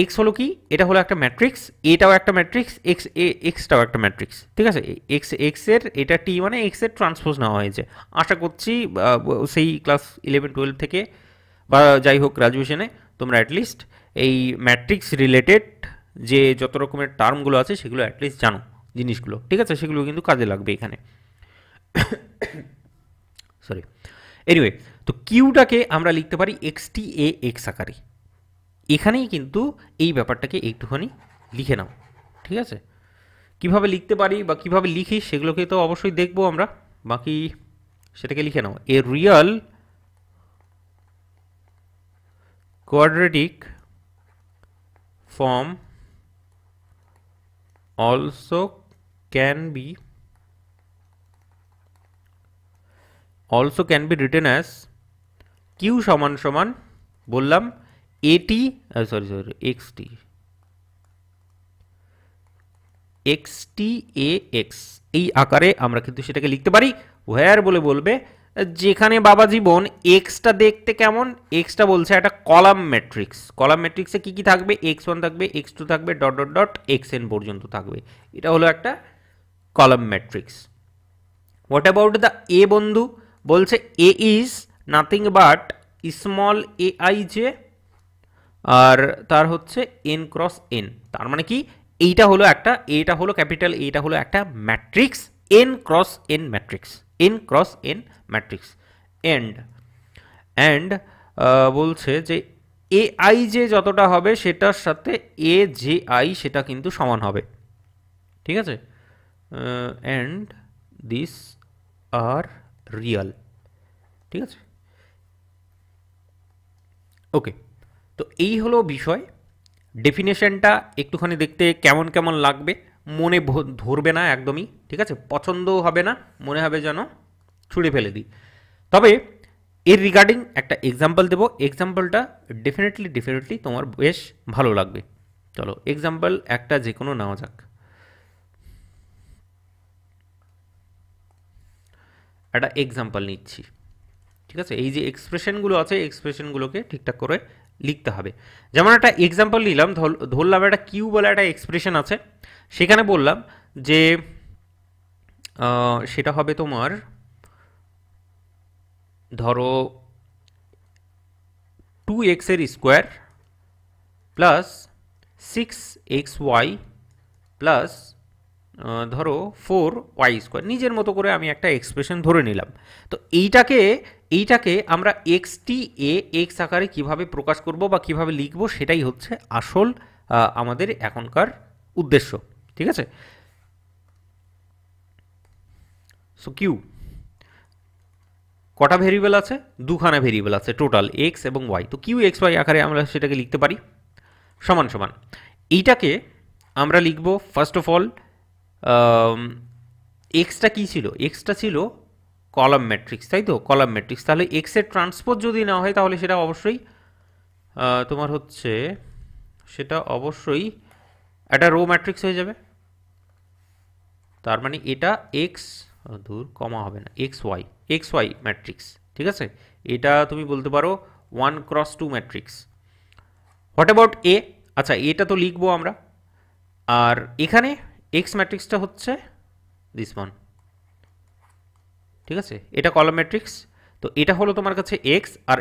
এক্স হলো কি, এটা হলো একটা ম্যাট্রিক্স, এটাও একটা ম্যাট্রিক্স, এক্স এক্সটাও একটা ম্যাট্রিক্স, ঠিক আছে? এক্স এক্সের এটা টি মানে এক্সের ট্রান্সপোজ নেওয়া হয়েছে। আশা করছি সেই ক্লাস 11-12 থেকে বা যাই হোক গ্রাজুয়েশনে তোমরা অ্যাটলিস্ট এই ম্যাট্রিক্স রিলেটেড যে যত রকমের টার্মগুলো আছে সেগুলো অ্যাটলিস্ট জানো জিনিসগুলো, ঠিক আছে? সেগুলো কিন্তু কাজে লাগবে এখানে, সরি। এনিওয়ে, তো কিউটাকে আমরা লিখতে পারি এক্সটি এ এক্স আকারে। এখানেই কিন্তু এই ব্যাপারটাকে একটুখানি লিখে নাও, ঠিক আছে? কিভাবে লিখতে পারি বা কিভাবে লিখি সেগুলোকে তো অবশ্যই দেখবো আমরা, বাকি সেটাকে লিখে নাও। A real quadratic form also can be written as q সমান সমান বললাম এটি, sorry XT XT a x, এই আকারে আমরা কিন্তু সেটাকে লিখতে পারি। হোয়ার বলে বলবে যেখানে বাবা জীবন এক্সটা দেখতে কেমন, এক্সটা বলছে একটা কলাম ম্যাট্রিক্স, কলাম ম্যাট্রিক্সে কী কী থাকবে, x1 থাকবে, x2 থাকবে, ডট ডট ডট xn পর্যন্ত থাকবে, এটা হলো একটা column matrix. What about the a বন্ধু? বলছে a is nothing but small a i j, আর তার হচ্ছে এন ক্রস এন, তার মানে কি এইটা হলো একটা, এটা হলো ক্যাপিটাল, এইটা হলো একটা matrix, N cross N matrix, N cross N matrix. And বলছে যে এ আই যে যতটা হবে সেটার সাথে এ জে আই সেটা কিন্তু সমান হবে, ঠিক আছে? অ্যান্ড দিস আর রিয়াল, ঠিক আছে? ওকে, তো এই হলো বিষয়। ডেফিনেশনটা একটুখানি দেখতে কেমন কেমন লাগবে, মনে ধরবে না একদমই, ঠিক আছে? পছন্দও হবে না, মনে হবে যেন ছুঁড়ে ফেলে দিই। তবে এর রিগার্ডিং একটা এক্সাম্পল দেবো, এক্সাম্পলটা ডেফিনেটলি তোমার বেশ ভালো লাগবে। চলো এক্সাম্পল একটা যে কোনো নেওয়া যাক। একটা এক্সাম্পল নিচ্ছি, ঠিক আছে? এই যে এক্সপ্রেশনগুলো আছে, এক্সপ্রেশনগুলোকে ঠিকঠাক করে লিখতে হবে। যেমন একটা এক্সাম্পল নিলাম, ধরলাম একটা কিউ বলে একটা এক্সপ্রেশন আছে, সেখানে বললাম যে সেটা হবে তোমার, ধরো 2x এর স্কোয়ার প্লাস 6xy প্লাস ধরো 4y স্কোয়ার, নিজের মতো করে আমি একটা এক্সপ্রেশন ধরে নিলাম। তো এইটাকে আমরা এক্সটি এ এক্স আকারে কিভাবে প্রকাশ করব বা কিভাবে লিখব সেটাই হচ্ছে আসল আমাদের এখনকার উদ্দেশ্য, ঠিক আছে? সো কিউ কটা ভেরিয়েবল আছে? দুখানা ভেরিয়েবল আছে টোটাল, এক্স এবং ওয়াই। তো কিউ এক্স ওয়াই আকারে আমরা সেটাকে লিখতে পারি সমান সমান। এইটাকে আমরা লিখব ফার্স্ট অফ অল, এক্সটা কী ছিল? এক্সটা ছিল কলাম ম্যাট্রিক্স, তাই তো? কলাম ম্যাট্রিক্স, তাহলে এক্সের ট্রান্সপোজ যদি না হয় তাহলে সেটা অবশ্যই তোমার হচ্ছে, সেটা অবশ্যই একটা রো ম্যাট্রিক্স হয়ে যাবে। তার মানে এটা এক্স, দূর কমা হবে না, এক্স ওয়াই ম্যাট্রিক্স, ঠিক আছে? এটা তুমি বলতে পারো 1x2 matrix. What about a? আচ্ছা, এটা তো লিখবো আমরা, আর এখানে এক্স ম্যাট্রিক্সটা হচ্ছে দিস ওয়ান, ঠিক আছে? এটা কলাম ম্যাট্রিক্স, তো এটা হলো তোমার কাছে এক্স, আর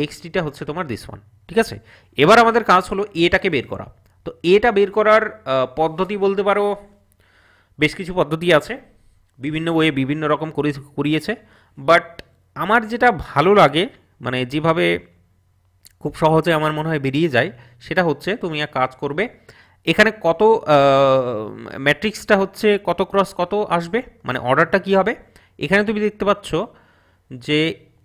এক্সটিটা হচ্ছে তোমার দিস ওয়ান, ঠিক আছে? এবার আমাদের কাজ হলো এটাকে বের করা। তো এটা বের করার পদ্ধতি বলতে পারো বেশ কিছু পদ্ধতি আছে, বিভিন্ন ওয়ে বিভিন্ন রকম করিয়েছে, বাট আমার যেটা ভালো লাগে, মানে যেভাবে খুব সহজে আমার মনে হয় বেরিয়ে যায়, সেটা হচ্ছে তুমি এক কাজ করবে, এখানে কত ম্যাট্রিক্সটা হচ্ছে কত ক্রস কত আসবে, মানে অর্ডারটা কি হবে। এখানে তুমি দেখতে পাচ্ছ যে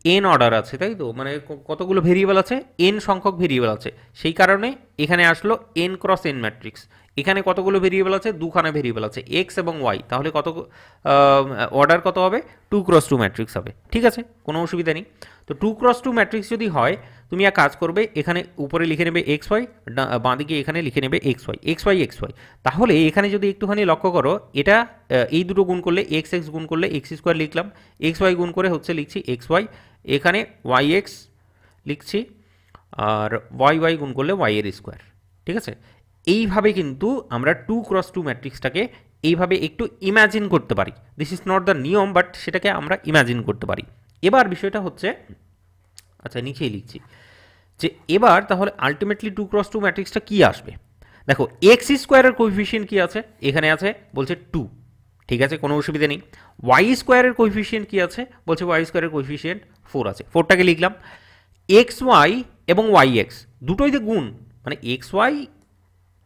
এন অর্ডার আছে, তাই তো, মানে কতগুলো ভেরিয়েবল আছে, এন সংখ্যক ভেরিয়েবল আছে, সেই কারণে এখানে আসলো এন ক্রস এন ম্যাট্রিক্স। এখানে কতগুলো ভেরিয়েবল আছে, দুখানা ভেরিয়েবল আছে এক্স এবং ওয়াই, তাহলে কত অর্ডার কত হবে, 2x2 ম্যাট্রিক্স হবে। ঠিক আছে, কোনো অসুবিধা নেই। তো 2x2 ম্যাট্রিক্স যদি হয়, তুমি এক কাজ করবে, এখানে উপরে লিখে নেবে এক্স ওয়াই, বাঁদিকে এখানে লিখে নেবে x y, x y x y. তাহলে এখানে যদি একটুখানি লক্ষ্য করো, এটা এই দুটো গুণ করলে এক্স এক্স গুণ করলে এক্স স্কোয়ার লিখলাম, এক্স ওয়াই গুণ করে হচ্ছে লিখছি এক্স ওয়াই, এখানে ওয়াই এক্স লিখছি, আর ওয়াই ওয়াই গুণ করলে ওয়াই এর স্কোয়ার। ঠিক আছে, এইভাবে কিন্তু আমরা 2x2 ম্যাট্রিক্সটাকে এইভাবে একটু ইমাজিন করতে পারি। দিস ইজ নট দ্য নিয়ম, বাট সেটাকে আমরা ইমাজিন করতে পারি। এবার বিষয়টা হচ্ছে, আচ্ছা নিচেই লিখছি, যে এবার তাহলে আলটিমেটলি 2x2 ম্যাট্রিক্সটা কী আসবে। দেখো এক্স স্কোয়ারের কোএফিসিয়েন্ট কী আছে, এখানে আছে বলছে 2। ঠিক আছে, কোনো অসুবিধা নেই। ওয়াই স্কোয়ারের কোএফিসিয়েন্ট কী আছে, বলছে ওয়াই স্কোয়ারের কোএফিসিয়েন্ট 4 আছে, 4টাকে লিখলাম। এক্স ওয়াই এবং ওয়াই এক্স দুটোই তো গুণ, মানে এক্স ওয়াই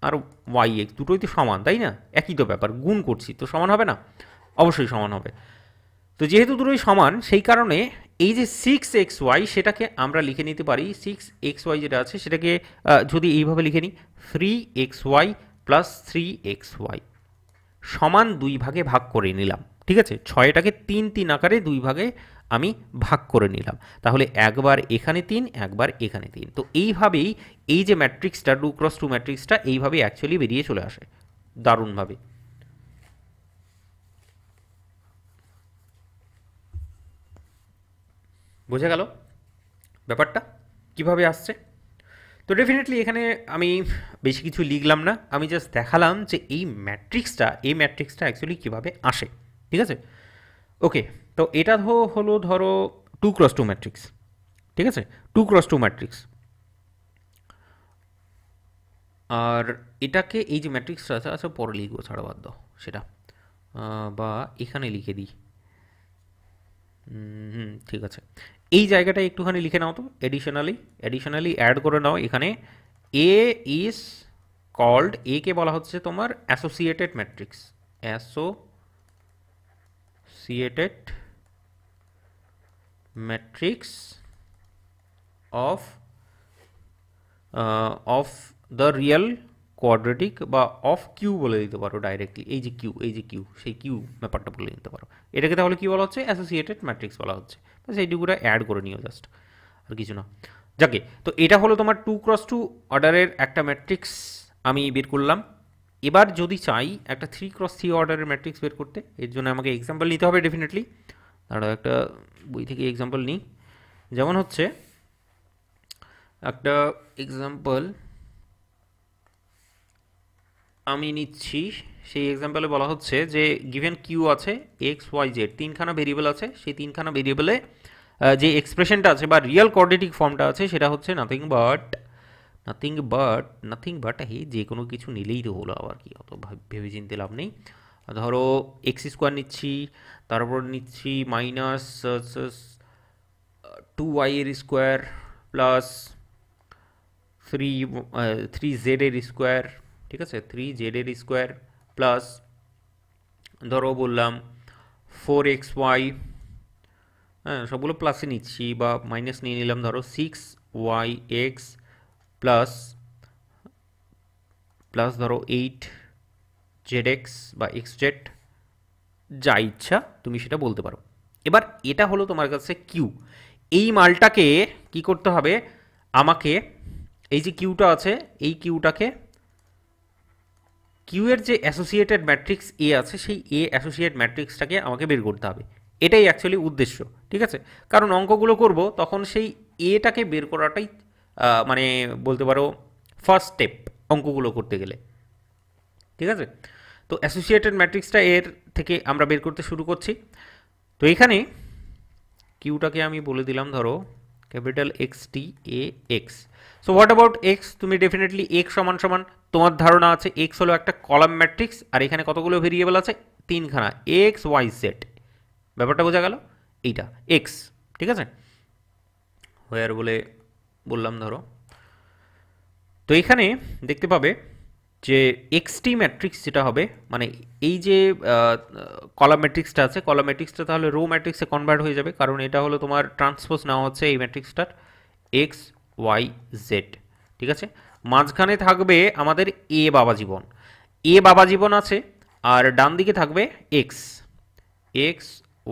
আর ওয়াই এক্স দুটোই তো সমান, তাই না, একই তো ব্যাপার, গুণ করছি তো সমান হবে না, অবশ্যই সমান হবে। তো যেহেতু দুটোই সমান, সেই কারণে এই যে 6xy সেটাকে আমরা লিখে নিতে পারি, 6xy যেটা আছে সেটাকে যদি এইভাবে লিখে নিই, 3xy প্লাস 3xy সমান 2 ভাগে ভাগ করে নিলাম। ঠিক আছে, 6টাকে 3 আকারে 2 ভাগে আমি ভাগ করে নিলাম, তাহলে একবার এখানে 3, একবার এখানে 3। তো এইভাবেই এই যে ম্যাট্রিক্সটা 2x2 ম্যাট্রিক্সটা এইভাবেই অ্যাকচুয়ালি বেরিয়ে চলে আসে দারুণভাবে। বোঝা গেল ব্যাপারটা কিভাবে আসছে? তো ডেফিনেটলি এখানে আমি বেশি কিছু লিখলাম না, আমি জাস্ট দেখালাম যে এই ম্যাট্রিক্সটা অ্যাকচুয়ালি কীভাবে আসে। ঠিক আছে, ওকে। তো এটা হলো ধরো 2x2 ম্যাট্রিক্স। ঠিক আছে, 2x2 ম্যাট্রিক্স। আর এটাকে এই যে ম্যাট্রিক্সটা আছে, আচ্ছা পরে লিখবো, ছাড়া বাদ দাও সেটা, বা এখানে লিখে দিই। ঠিক আছে, এই জায়গাটা একটুখানি লিখে নাও তো, এডিশনালি অ্যাড করে নাও এখানে। এ ইজ কল্ড, এ কে বলা হচ্ছে তোমার associated matrix, associated matrix of of the real quadratic, বা অফ কিউ বলে দিতে পারো ডাইরেক্টলি, এই যে কিউ সেই কিউ ব্যাপারটা বলে দিতে পারো। এটাকে তাহলে কি বলা হচ্ছে, অ্যাসোসিয়েটেড ম্যাট্রিক্স বলা হচ্ছে। তো সেইটুকুটা অ্যাড করে নিও জাস্ট, আর কিছু না। যাকে, তো এটা হলো তোমার 2x2 অর্ডারের একটা ম্যাট্রিক্স আমি বের করলাম। এবার যদি চাই একটা 3x3 অর্ডারের ম্যাট্রিক্স বের করতে, এর জন্য আমাকে এক্সাম্পল নিতে হবে ডেফিনেটলি। দাঁড়াও একটা বই থেকে এক্সাম্পল নিই, যেমন হচ্ছে একটা এক্সাম্পল আমি নিচ্ছি। সেই এক্সাম্পলে বলা হচ্ছে যে গিভেন কিউ আছে, এক্স ওয়াই জেড, 3খানা ভেরিয়েবল আছে, সেই 3খানা ভেরিয়েবলে যে এক্সপ্রেশনটা আছে বা রিয়েল কোয়াড্রেটিক ফর্মটা আছে সেটা হচ্ছে নাথিং বাট হে, যে কোনো কিছু নিলেই তো হলো, আবার কি অত ভেবে চিনতে লাভ নেই। ধরো এক্স স্কোয়ার নিচ্ছি, তারপর নিচ্ছি মাইনাস 2y এর স্কোয়ার প্লাস 3z এর স্কোয়ার। ঠিক আছে, 3z এর স্কোয়ার প্লাস ধরো বললাম 4xy, হ্যাঁ সবগুলো প্লাসে নিচ্ছি বা মাইনাস নিয়ে নিলাম, ধরো 6yx প্লাস ধরো 8zx বা xz, যা ইচ্ছা তুমি সেটা বলতে পারো। এবার এটা হলো তোমার কাছে কিউ। এই মালটাকে কি করতে হবে, আমাকে এই যে কিউটা আছে, এই কিউ এর যে অ্যাসোসিয়েটেড ম্যাট্রিক্স এ আছে, সেই এ অ্যাসোসিয়েট ম্যাট্রিক্সটাকে আমাকে বের করতে হবে। এটাই অ্যাকচুয়ালি উদ্দেশ্য। ঠিক আছে, কারণ অঙ্কগুলো করব তখন সেই এটাকে বের করাটাই মানে বলতে পারো ফার্স্ট স্টেপ অঙ্কগুলো করতে গেলে। ঠিক আছে, তো অ্যাসোসিয়েটেড ম্যাট্রিক্সটা এর থেকে আমরা বের করতে শুরু করছি। তো এখানে কিউটাকে আমি বলে দিলাম ধরো capital x T A x. So what about x, তুমি ডেফিনেটলি এক্স সমান সমান তোমার ধারণা আছে এক্স হলো একটা কলাম ম্যাট্রিক্স, আর এখানে কতগুলো ভেরিয়েবল আছে, 3খানা, এক্স ওয়াই জেড। ব্যাপারটা বোঝা গেল, এইটা এক্স। ঠিক আছে, হোয়ার বলে বললাম ধরো। তো এখানে দেখতে পাবে যে এক্সটি ম্যাট্রিক্স যেটা হবে, মানে এই যে কলাম ম্যাট্রিক্সটা আছে, কলাম ম্যাট্রিক্সটা তাহলে রো ম্যাট্রিক্সে কনভার্ট হয়ে যাবে, কারণ এটা হলো তোমার ট্রান্সপোজ নেওয়া হচ্ছে এই ম্যাট্রিক্সটার এক্স ওয়াই জেড। ঠিক আছে, মাঝখানে থাকবে আমাদের এ বাবা জীবন, এ বাবা জীবন আছে, আর ডান দিকে থাকবে এক্স, এক্স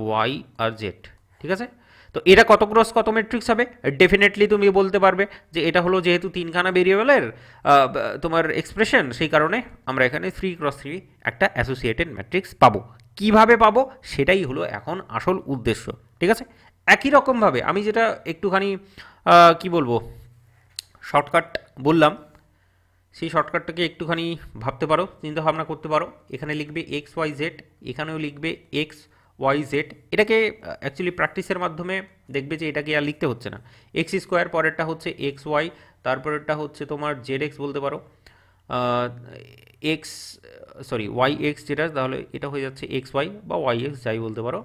ওয়াই আর জেড। ঠিক আছে, তো এটা কত ক্রস কত ম্যাট্রিক্স হবে? ডেফিনেটলি তুমি বলতে পারবে যে এটা হলো যেহেতু তিনখানা ভেরিয়েবলের তোমার এক্সপ্রেশন, সেই কারণে আমরা এখানে 3x3 একটা অ্যাসোসিয়েটেড ম্যাট্রিক্স পাবো। কিভাবে পাবো সেটাই হলো এখন আসল উদ্দেশ্য। ঠিক আছে, একই রকমভাবে আমি যেটা একটুখানি কি বলবো শর্টকাট বললাম, সেই শর্টকাটটাকে একটুখানি ভাবতে পারো, চিন্তা ভাবনা করতে পারো। এখানে লিখবে এক্স ওয়াই জেড, এখানেও লিখবে এক্স ওয়াই জেড। এটাকে অ্যাকচুয়ালি প্র্যাকটিসের মাধ্যমে দেখবে যে এটাকে আর লিখতে হচ্ছে না। এক্স স্কোয়ার, পরেরটা হচ্ছে এক্স ওয়াই, তারপরেরটা হচ্ছে তোমার জেড এক্স বলতে পারো, এক্স সরি ওয়াই এক্স যেটা, তাহলে এটা হয়ে যাচ্ছে এক্স ওয়াই বা ওয়াই এক্স যাই বলতে পারো।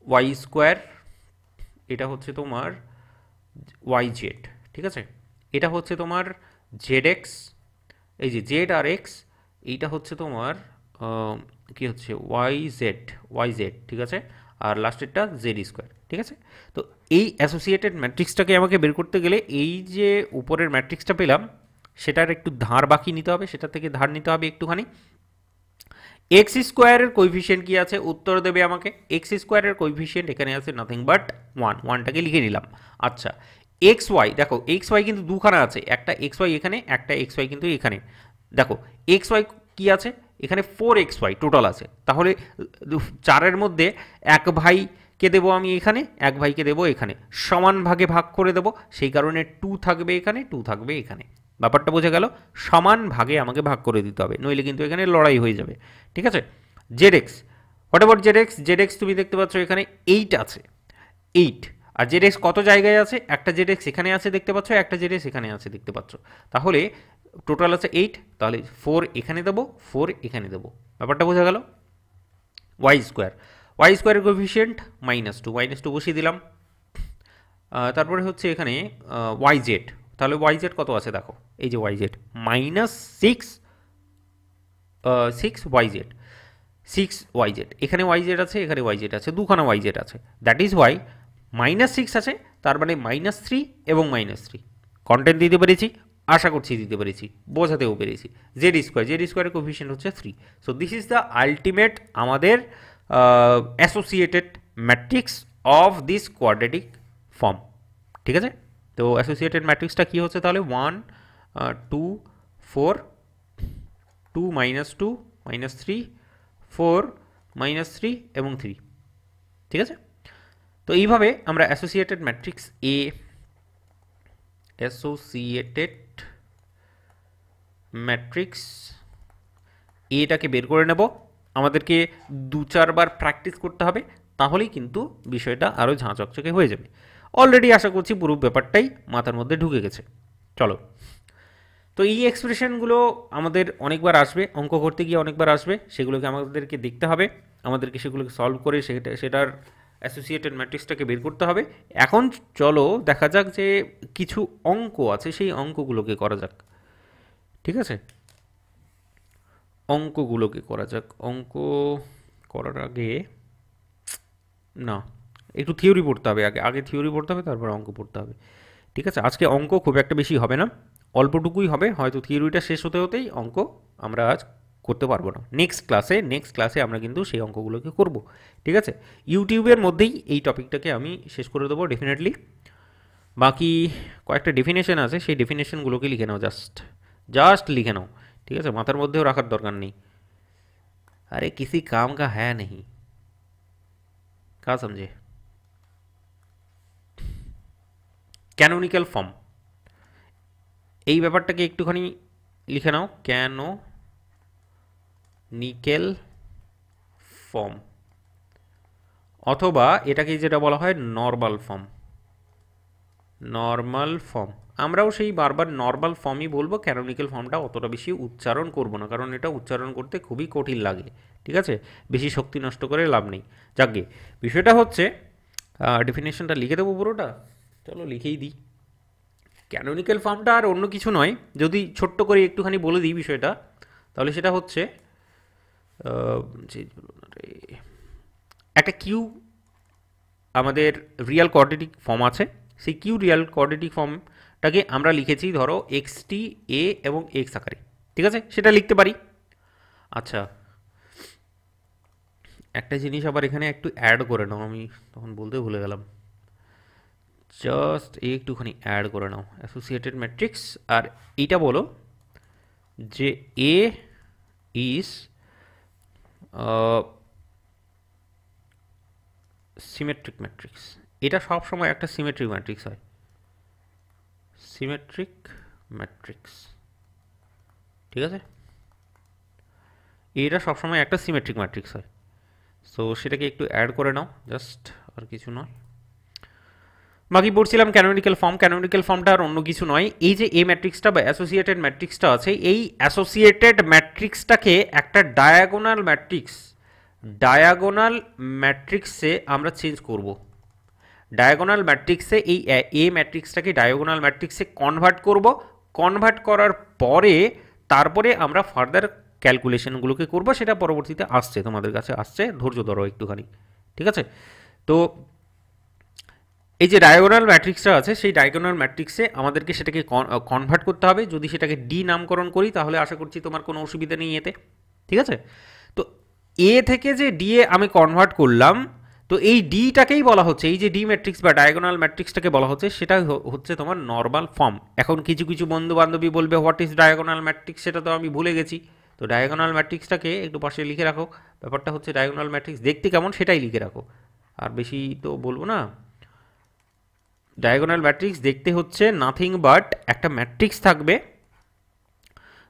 ওয়াই স্কোয়ার, এটা হচ্ছে তোমার ওয়াই জেড। ঠিক আছে, এটা হচ্ছে তোমার জেড এক্স, এই যে জেড আর এক্স, এইটা হচ্ছে তোমার কি হচ্ছে ওয়াই জেড, ওয়াই জেড। ঠিক আছে, আর লাস্টেরটা জেড স্কোয়ার। ঠিক আছে, তো এই অ্যাসোসিয়েটেড ম্যাট্রিক্সটাকে আমাকে বের করতে গেলে এই যে উপরের ম্যাট্রিক্সটা পেলাম সেটার একটু ধার বাকি নিতে হবে, সেটা থেকে ধার নিতে হবে একটুখানি। এক্স স্কোয়ারের কোইফিশিয়েন্ট কি আছে উত্তর দেবে আমাকে, এক্স স্কোয়ারের কোইফিশিয়েন্ট এখানে আছে নাথিং বাট ওয়ান, ওয়ানটাকে লিখে নিলাম। আচ্ছা, এক্স ওয়াই, দেখো এক্স ওয়াই কিন্তু দুখানা আছে, একটা এক্স ওয়াই এখানে, একটা এক্স ওয়াই কিন্তু এখানে। দেখো এক্স ওয়াই কী আছে এখানে, 4xy টোটাল আছে, তাহলে 4-এর মধ্যে এক ভাইকে দেবো আমি এখানে, এক ভাইকে দেবো এখানে, সমান ভাগে ভাগ করে দেবো, সেই কারণে 2 থাকবে এখানে, 2 থাকবে এখানে। ব্যাপারটা বোঝা গেল, সমান ভাগে আমাকে ভাগ করে দিতে হবে, নইলে কিন্তু এখানে লড়াই হয়ে যাবে। ঠিক আছে, Z x, what about Z x? Z x তুমি দেখতে পাচ্ছ এখানে 8 আছে, 8। আর জেড এক্স কত জায়গায় আছে? একটা জেড এক্স এখানে আছে দেখতে পাচ্ছ, একটা জেড এক্স এখানে আছে দেখতে পাচ্ছ, তাহলে টোটাল আছে 8, তাহলে 4 এখানে দেবো, 4 এখানে দেবো। ব্যাপারটা বোঝা গেল। ওয়াই স্কোয়ার, ওয়াই স্কোয়ারের কোএফিসিয়েন্ট -2, -2 বসিয়ে দিলাম। তারপরে হচ্ছে এখানে ওয়াই জেড, তাহলে ওয়াই জেড কত আছে দেখো, এই যে y z -6, 6 y z, 6 y z, এখানে ওয়াই জেড আছে, এখানে ওয়াই জেড আছে, দুখানা ওয়াই জেড আছে, দ্যাট ইজ ওয়াই -6 আছে, তার মানে -3 এবং -3 কন্টেন্ট দিতে পেরেছি, আশা করছি দিতে পেরেছি, বোঝাতেও পেরেছি। জেড স্কোয়ার, জেড স্কোয়ারের কোএফিসিয়েন্ট হচ্ছে 3। So this is the ultimate আমাদের associated matrix of this quadratic form. ঠিক আছে, তো অ্যাসোসিয়েটেড ম্যাট্রিক্সটা কী হচ্ছে তাহলে 1 2 4, 2 -2 -3, 4 -3 এবং 3। ঠিক আছে, তো এইভাবে আমরা অ্যাসোসিয়েটেড ম্যাট্রিক্স এ, অ্যাসোসিয়েটেড ম্যাট্রিক্স এটাকে বের করে নেব। আমাদেরকে 2-4 বার প্র্যাকটিস করতে হবে, তাহলেই কিন্তু বিষয়টা আরও ঝাঁ চকচকে হয়ে যাবে। অলরেডি আশা করছি পুরো ব্যাপারটাই মাথার মধ্যে ঢুকে গেছে। চলো, তো এই এক্সপ্রেশনগুলো আমাদের অনেকবার আসবে, অঙ্ক করতে গিয়ে অনেকবার আসবে, সেগুলোকে আমাদেরকে দেখতে হবে, আমাদেরকে সেগুলোকে সলভ করে সেটার অ্যাসোসিয়েটেড ম্যাট্রিক্সটাকে বের করতে হবে। এখন চলো দেখা যাক যে কিছু অঙ্ক আছে, সেই অঙ্কগুলোকে করা যাক। ঠিক আছে, অঙ্কগুলোকে করা যাক। অঙ্ক করার আগে না, একটু থিওরি পড়তে হবে, আগে আগে থিওরি পড়তে হবে, তারপর অঙ্ক পড়তে হবে। ঠিক আছে, আজকে অঙ্ক খুব একটা বেশি হবে না, অল্পটুকুই হবে, হয়তো থিওরিটা শেষ হতে হতেই অঙ্ক আমরা আজ করতে পারবো না। নেক্সট ক্লাসে আমরা কিন্তু সেই অঙ্কগুলোকে করব। ঠিক আছে, ইউটিউবের মধ্যেই এই টপিকটাকে আমি শেষ করে দেবো ডেফিনেটলি। বাকি কয়েকটা ডেফিনেশন আছে, সেই ডেফিনেশনগুলোকে লিখে নাও, জাস্ট লিখে নাও। ঠিক আছে, মাথার মধ্যেও রাখার দরকার নেই। আরে কিসি কাম কা হ্যাঁ নেই, কা সমঝে। ক্যানোনিক্যাল ফর্ম, এই ব্যাপারটাকে একটুখানি লিখে নাও, ক্যানোনিক্যাল ফর্ম, অথবা এটাকে যেটা বলা হয় নর্মাল ফর্ম, নর্মাল ফর্ম। আমরাও সেই বারবার নর্মাল ফর্মই বলবো, ক্যানোনিক্যাল ফর্মটা অতটা বেশি উচ্চারণ করব না, কারণ এটা উচ্চারণ করতে খুবই কঠিন লাগে। ঠিক আছে, বেশি শক্তি নষ্ট করে লাভ নেই। যাকগে, বিষয়টা হচ্ছে ডেফিনেশনটা লিখে দেবো পুরোটা, চলো লিখেই দিই। ক্যানোনিক্যাল ফর্মটা আর অন্য কিছু নয়, যদি ছোট্ট করে একটুখানি বলে দিই বিষয়টা, তাহলে সেটা হচ্ছে যে একটা কিউ আমাদের রিয়াল কোয়াড্রেটিক ফর্ম আছে, সেই কিউ রিয়াল কোয়াড্রেটিক ফর্মটাকে আমরা লিখেছি ধরো এক্স টি এ এবং এক্স আকারে, ঠিক আছে, সেটা লিখতে পারি। আচ্ছা, একটা জিনিস আবার এখানে একটু অ্যাড করে নাও, আমি তখন বলতে ভুলে গেলাম, জাস্ট একটুখানি অ্যাড করে নাও অ্যাসোসিয়েটেড ম্যাট্রিক্স, আর এইটা বলো যে এ ইজ সিমেট্রিক ম্যাট্রিক্স। এটা সব সময় একটা সিমেট্রিক ম্যাট্রিক্স হয়, সিমেট্রিক ম্যাট্রিক্স, ঠিক আছে, এটা সবসময় একটা সিমেট্রিক ম্যাট্রিক্স হয়। সো সেটাকে একটু অ্যাড করে নাও, জাস্ট, আর কিছু নয়। বাকি পড়ছিলাম ক্যানোনিক্যাল ফর্ম। ক্যানোনিক্যাল ফর্মটা আর অন্য কিছু নয়, এই যে এ ম্যাট্রিক্সটা বা অ্যাসোসিয়েটেড ম্যাট্রিক্সটা আছে, এই অ্যাসোসিয়েটেড ম্যাট্রিক্সটাকে একটা ডায়াগোনাল ম্যাট্রিক্সে আমরা চেঞ্জ করব। ডায়াগোনাল ম্যাট্রিক্সে এই এ ম্যাট্রিক্সটাকে ডায়াগোনাল ম্যাট্রিক্সে কনভার্ট করব। কনভার্ট করার পরে তারপরে আমরা ফার্দার ক্যালকুলেশনগুলোকে করব, সেটা পরবর্তীতে আসছে, তোমাদের কাছে আসছে, ধৈর্য ধরো একটুখানি, ঠিক আছে। তো এই যে ডায়াগোনাল ম্যাট্রিক্সটা আছে, সেই ডায়াগোনাল ম্যাট্রিক্সে আমাদেরকে সেটাকে কনভার্ট করতে হবে। যদি সেটাকে ডি নামকরণ করি তাহলে আশা করছি তোমার কোনো অসুবিধা নেই এতে, ঠিক আছে। তো এ থেকে যে ডি এ আমি কনভার্ট করলাম, তো এই ডিটাকেই বলা হচ্ছে, এই যে ডি ম্যাট্রিক্স বা ডায়াগোনাল ম্যাট্রিক্সটাকে বলা হচ্ছে, সেটা হচ্ছে তোমার নর্মাল ফর্ম। এখন কিছু কিছু বন্ধু বান্ধবী বলবে হোয়াট ইজ ডায়াগোনাল ম্যাট্রিক্স, সেটা তো আমি ভুলে গেছি। তো ডায়াগোনাল ম্যাট্রিক্সটাকে একটু পাশে লিখে রাখো। ব্যাপারটা হচ্ছে ডায়াগোনাল ম্যাট্রিক্স দেখতে কেমন সেটাই লিখে রাখো, আর বেশি তো বলবো না। ডায়াগোনাল ম্যাট্রিক্স দেখতে হচ্ছে নাথিং বাট একটা ম্যাট্রিক্স থাকবে,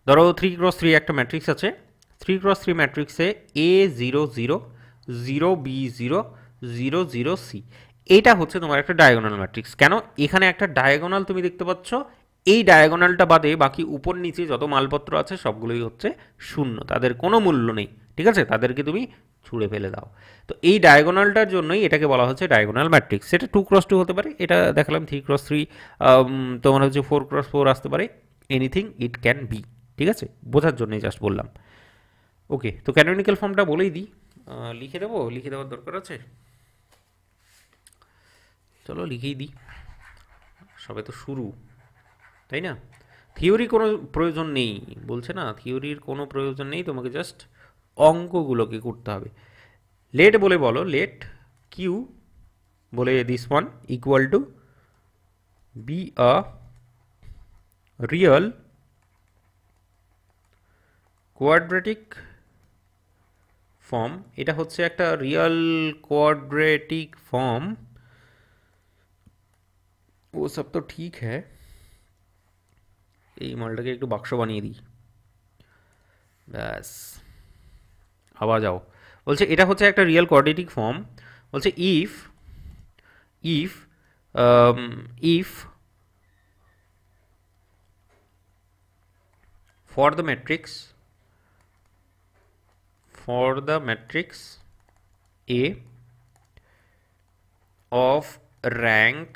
ধরো 3x3 একটা ম্যাট্রিক্স আছে, 3x3 ম্যাট্রিক্সে A0 0 0 B0 0 0 C, এইটা হচ্ছে তোমার একটা ডায়াগোনাল ম্যাট্রিক্স। কেন? এখানে একটা ডায়াগোনাল তুমি দেখতে পাচ্ছ, এই ডায়াগোনালটা বাদে বাকি উপর নিচে যত মালপত্র আছে সবগুলোই হচ্ছে শূন্য, তাদের কোনো মূল্য নেই, ঠিক আছে, তাদেরকে তুমি ছুঁড়ে ফেলে দাও। তো এই ডায়াগোনালটার জন্যই এটাকে বলা হচ্ছে ডায়াগোনাল ম্যাট্রিক্স। সেটা 2x2 হতে পারে, এটা দেখালাম 3x3, তোমার হচ্ছে 4x4 আসতে পারে, এনিথিং ইট ক্যান বি, ঠিক আছে, বোঝার জন্যই জাস্ট বললাম। ওকে, তো ক্যানোনিক্যাল ফর্মটা বলেই দিই, লিখে দেবো, লিখে দেওয়ার দরকার আছে, চলো লিখেই দিই, সবে তো শুরু, তাই না। থিওরি কোনো প্রয়োজন নেই, বলছে না, থিওরির কোনো প্রয়োজন নেই, তোমাকে জাস্ট অঙ্কগুলোকে করতে হবে। লেট বলে বলো, লেট কিউ বলে this one equal two be a real quadratic form. এটা হচ্ছে একটা রিয়েল কোয়াড্রেটিক ফর্ম, ও সব তো ঠিক হ্যাঁ। এই মালটাকে একটু বাক্স বানিয়ে দিই, ব্যাস, আবার যাও। বলছে এটা হচ্ছে একটা রিয়েল কোয়াড্রেটিক ফর্ম, বলছে if if if for the matrix A of rank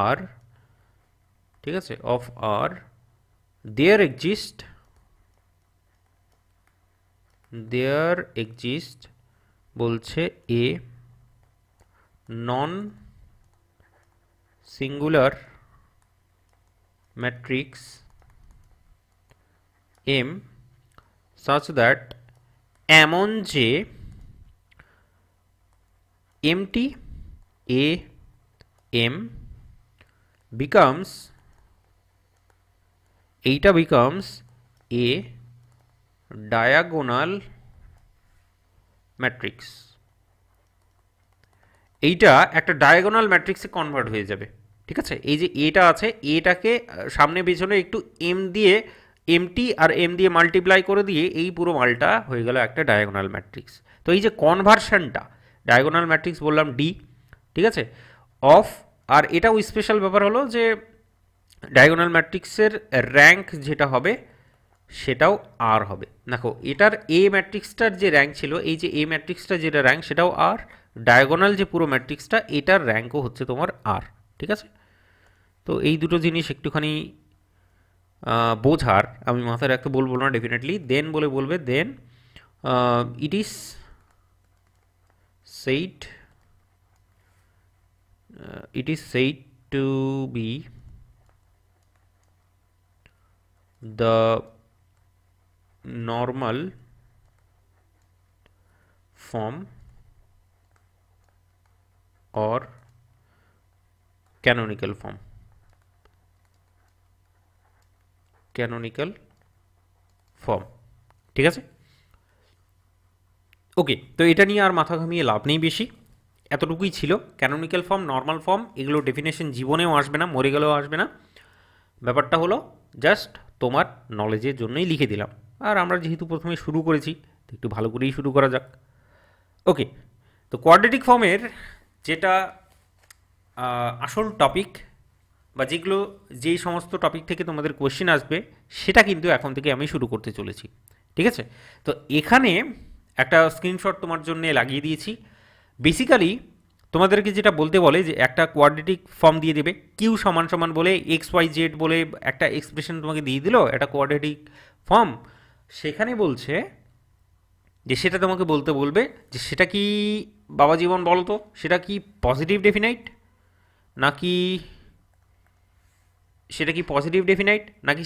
R, ঠিক আছে, of R there exist বলছে a non singular matrix M such that এমন যে empty a m becomes, এইটা becomes a diagonal matrix, এইটা একটা diagonal ম্যাট্রিক্সে কনভার্ট হয়ে যাবে, ঠিক আছে। এই যে এটা আছে, এটাকে সামনে পেছনে একটু এম দিয়ে, এমটি আর এম দিয়ে মাল্টিপ্লাই করে দিয়ে এই পুরো মালটা হয়ে গেল একটা ডায়াগোনাল ম্যাট্রিক্স। তো এই যে কনভার্সনটা, ডায়াগোনাল ম্যাট্রিক্স বললাম ডি, ঠিক আছে, অফ, আর এটাও স্পেশাল ব্যাপার হলো যে ডায়াগোনাল ম্যাট্রিক্সের র্যাঙ্ক যেটা হবে সেটাও আর হবে। দেখো এটার এ ম্যাট্রিক্সটার যে র্যাঙ্ক ছিল, এই যে এ ম্যাট্রিক্সটা যেটা র্যাঙ্ক সেটাও আর, ডায়াগোনাল যে পুরো ম্যাট্রিক্সটা এটার র্যাঙ্কও হচ্ছে তোমার আর, ঠিক আছে। তো এই দুটো জিনিস একটুখানি বোঝার, আমি মাথায় রাখতে বলবো না ডেফিনেটলি, দেন বলে বলবে, then it is said to be the normal form or canonical form, ঠিক আছে। ওকে, তো এটা নিয়ে আর মাথা ঘামিয়ে লাভ নেই বেশি, এতটুকুই ছিল। ক্যানোনিক্যাল ফর্ম, নর্মাল ফর্ম, এগুলো ডেফিনেশন জীবনেও আসবে না, মরে গেলেও আসবে না। ব্যাপারটা হলো জাস্ট তোমার নলেজের জন্যই লিখে দিলাম। আর আমরা যেহেতু প্রথমে শুরু করেছি, তো একটু ভালো করেই শুরু করা যাক। ওকে, তো কোয়াড্রেটিক ফর্মের যেটা আসল টপিক, বা যেই সমস্ত টপিক থেকে তোমাদের কোয়েশ্চেন আসবে, সেটা কিন্তু এখন থেকে আমি শুরু করতে চলেছি, ঠিক আছে। তো এখানে একটা স্ক্রিনশট তোমার জন্য লাগিয়ে দিয়েছি। বেসিক্যালি তোমাদেরকে যেটা বলতে বলে যে একটা কোয়াড্রেটিক ফর্ম দিয়ে দেবে, কিউ সমান সমান বলে এক্স ওয়াই জেড বলে একটা এক্সপ্রেশন তোমাকে দিয়ে দিল, একটা কোয়াড্রেটিক ফর্ম। সেখানে বলছে যে সেটা তোমাকে বলতে বলবে যে সেটা কি, বাবা জীবন বলো তো, সেটা কি পজিটিভ ডেফিনাইট নাকি